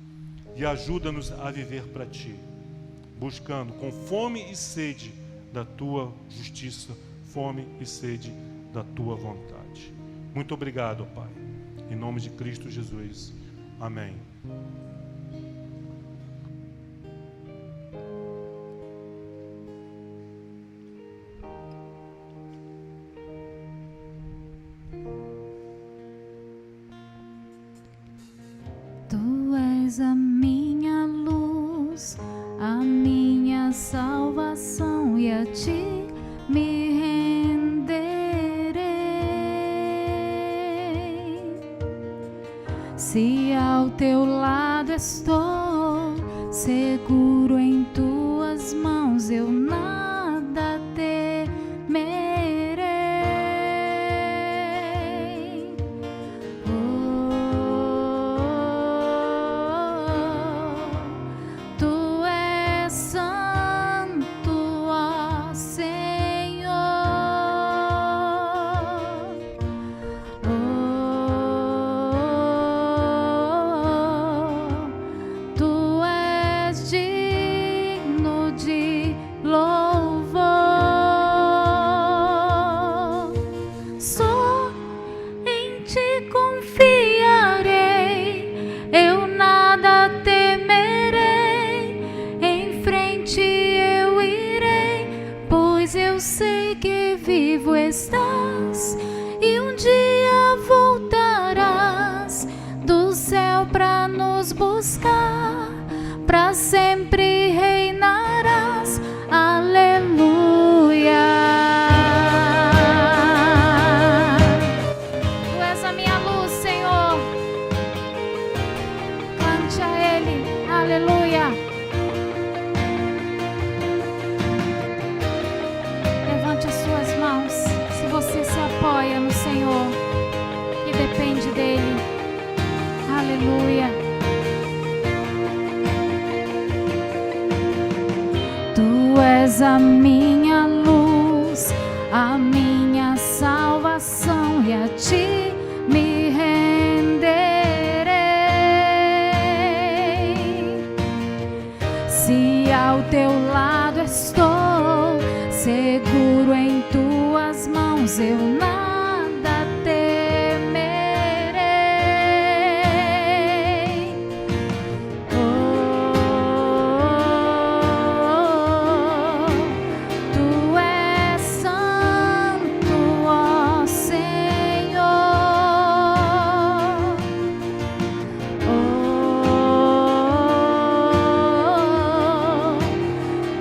e ajuda-nos a viver para ti, buscando com fome e sede da tua justiça, fome e sede da tua vontade. Muito obrigado, Pai. Em nome de Cristo Jesus. Amém. Tu és a minha luz, a minha salvação, e a ti me renderei. Se ao teu lado estou, seguro em tuas mãos, eu nada temerei. Tu és santo, ó Senhor. Tu és digno de louvor. Só em ti confiarei, eu nada temerei. Em frente eu irei, pois eu sei que vivo estás e um dia voltarás do céu pra nos buscar, pra sempre reinarás. Aleluia. Tu és a minha luz, Senhor. Cante a Ele, aleluia. Levante as suas mãos, se você se apoia no Senhor e depende dEle. Aleluia. Tu és a minha luz, a minha salvação, e a ti me renderei. Se ao teu lado estou, seguro em tuas mãos, eu nada temerei. Tu és santo, ó Senhor.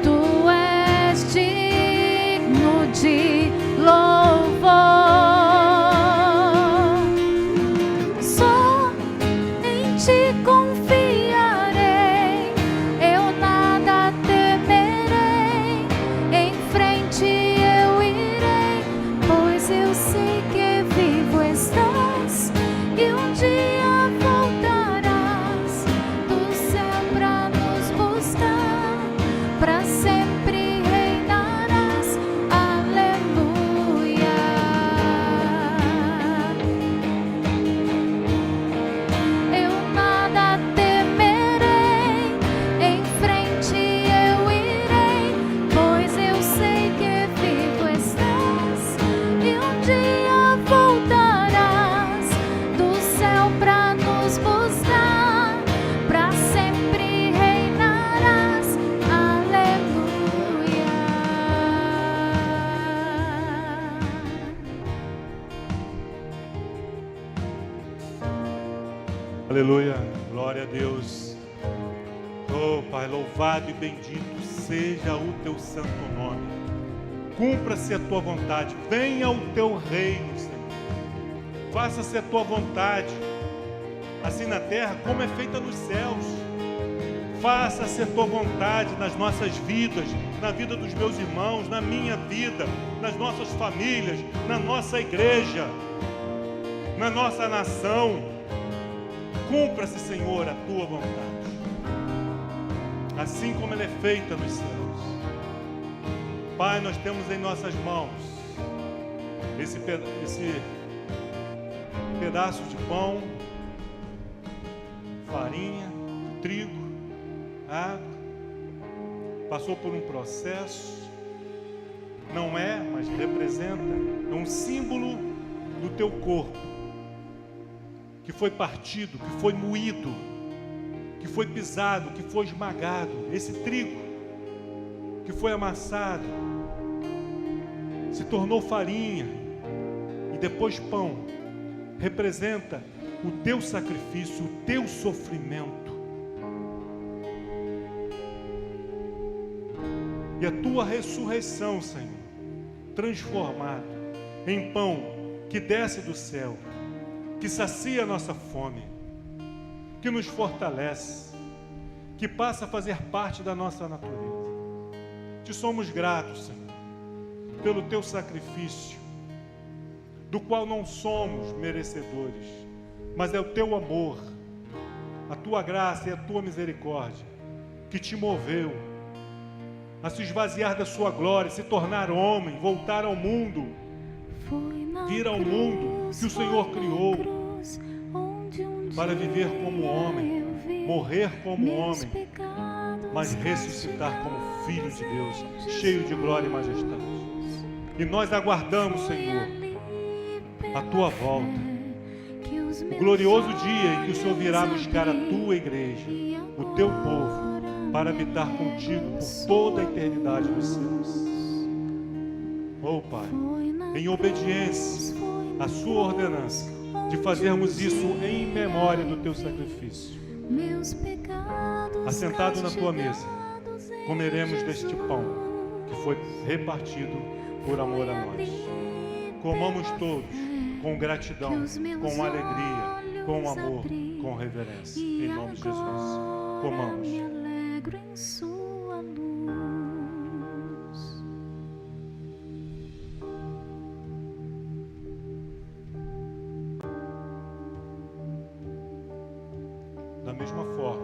Tu és digno de louvor. Glória a Deus. Oh, Pai, louvado e bendito seja o teu santo nome. Cumpra-se a tua vontade. Venha o teu reino, Senhor. Faça-se a tua vontade, assim na terra como é feita nos céus. Faça-se a tua vontade nas nossas vidas, na vida dos meus irmãos, na minha vida, nas nossas famílias, na nossa igreja, na nossa nação. Cumpra-se, Senhor, a tua vontade, assim como ela é feita nos céus. Pai, nós temos em nossas mãos esse pedaço de pão, farinha, trigo, água. Passou por um processo, não é, mas representa, é um símbolo do teu corpo, que foi partido, que foi moído, que foi pisado, que foi esmagado. Esse trigo que foi amassado se tornou farinha e depois pão. Representa o teu sacrifício, o teu sofrimento e a tua ressurreição, Senhor, transformado em pão que desce do céu, que sacia a nossa fome, que nos fortalece, que passa a fazer parte da nossa natureza. Te somos gratos, Senhor, pelo teu sacrifício, do qual não somos merecedores, mas é o teu amor, a tua graça e a tua misericórdia que te moveu a se esvaziar da sua glória, se tornar homem, voltar ao mundo, vir ao mundo que o Senhor criou para viver como homem, morrer como homem, mas ressuscitar como Filho de Deus, cheio de glória e majestade. E nós aguardamos, Senhor, a tua volta, o glorioso dia em que o Senhor virá buscar a tua igreja, o teu povo, para habitar contigo por toda a eternidade dos céus. Oh, Pai, em obediência à sua ordenança de fazermos isso em memória do teu sacrifício, assentado na tua mesa, comeremos deste pão que foi repartido por amor a nós. Comamos todos com gratidão, com alegria, com amor, com reverência. Em nome de Jesus, comamos. Em sua luz. Da mesma forma,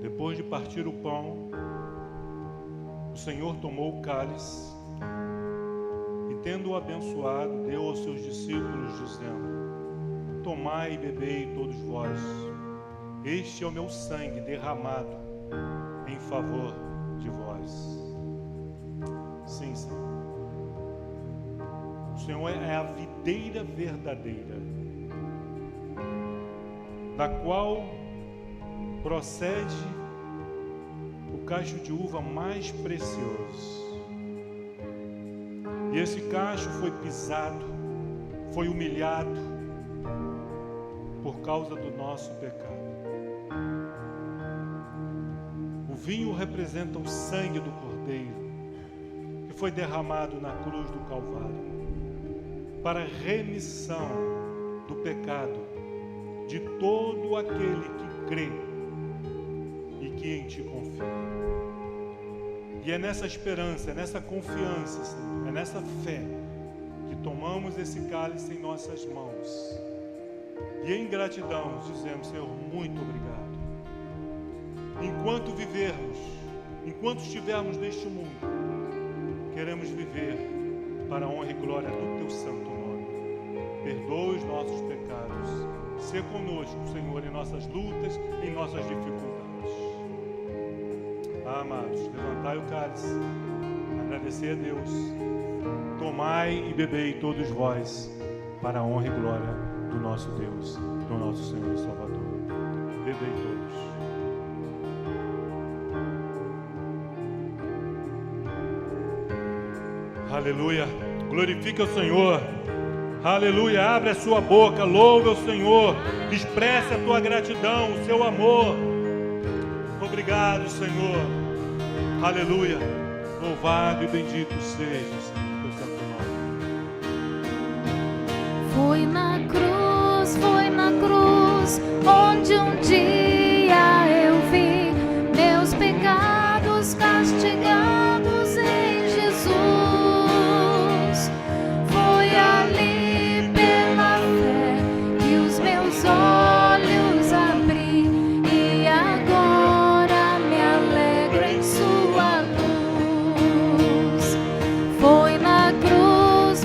depois de partir o pão, o Senhor tomou o cálice e, tendo-o abençoado, deu aos seus discípulos, dizendo: tomai e bebei todos vós, este é o meu sangue derramado em favor de vós. Sim, Senhor. O Senhor é a videira verdadeira, da qual procede o cacho de uva mais precioso. E esse cacho foi pisado, foi humilhado por causa do nosso pecado. O vinho representa o sangue do Cordeiro, que foi derramado na cruz do Calvário, para a remissão do pecado de todo aquele que crê e que em ti confia. E é nessa esperança, é nessa confiança, Senhor, é nessa fé que tomamos esse cálice em nossas mãos e em gratidão dizemos: Senhor, muito obrigado. Enquanto vivermos, enquanto estivermos neste mundo, queremos viver para a honra e glória do teu santo nome. Perdoa os nossos pecados, sê conosco, Senhor, em nossas lutas, em nossas dificuldades. Amados, levantai o cálice, agradecer a Deus. Tomai e bebei todos vós, para a honra e glória do nosso Deus, do nosso Senhor e Salvador. Bebei todos. Aleluia, glorifique o Senhor, Aleluia, abre a sua boca, louve ao Senhor, expresse a tua gratidão, o seu amor. Obrigado, Senhor. Aleluia, louvado e bendito sejas teu santo nome. Foi na cruz, onde um dia eu vi meus pecados castigados em Jesus. Foi ali pela fé que os meus olhos abri e agora me alegro em sua luz. Foi na cruz,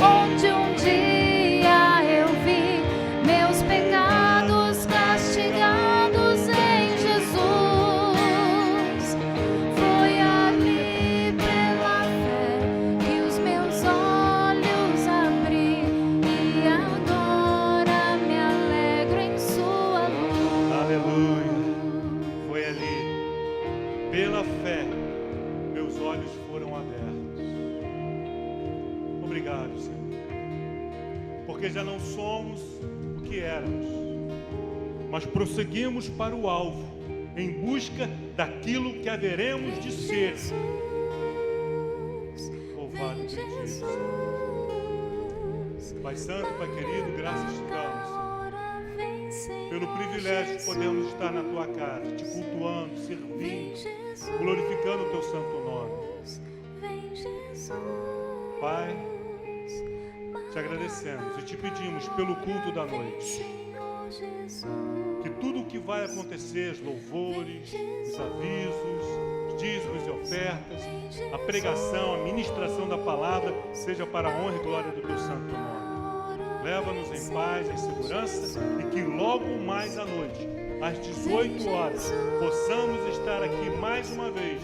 onde um dia eu vi meus pecados castigados em Jesus. Foi ali pela fé que os meus olhos abri e agora me alegro em sua luz. Aleluia, foi ali, pela fé, meus olhos foram abertos. Obrigado, Senhor, porque já não somos o que éramos, mas prosseguimos para o alvo, em busca daquilo que haveremos de ser. Louvado e bendito, Senhor. Pai Santo, Pai querido, graças te damos, Senhor, pelo privilégio de podermos estar na tua casa, te cultuando, servindo, glorificando o teu santo nome. Pai, te agradecemos e te pedimos pelo culto da noite, que tudo o que vai acontecer, os louvores, os avisos, os dízimos e ofertas, a pregação, a ministração da palavra, seja para a honra e glória do teu santo nome. Leva-nos em paz, em segurança, e que logo mais à noite, às 18 horas, possamos estar aqui mais uma vez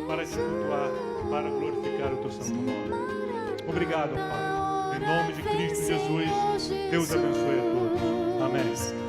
para te cultuar, para glorificar o teu santo nome. Obrigado, Pai. Em nome de Cristo Jesus, Deus abençoe a todos. Amém.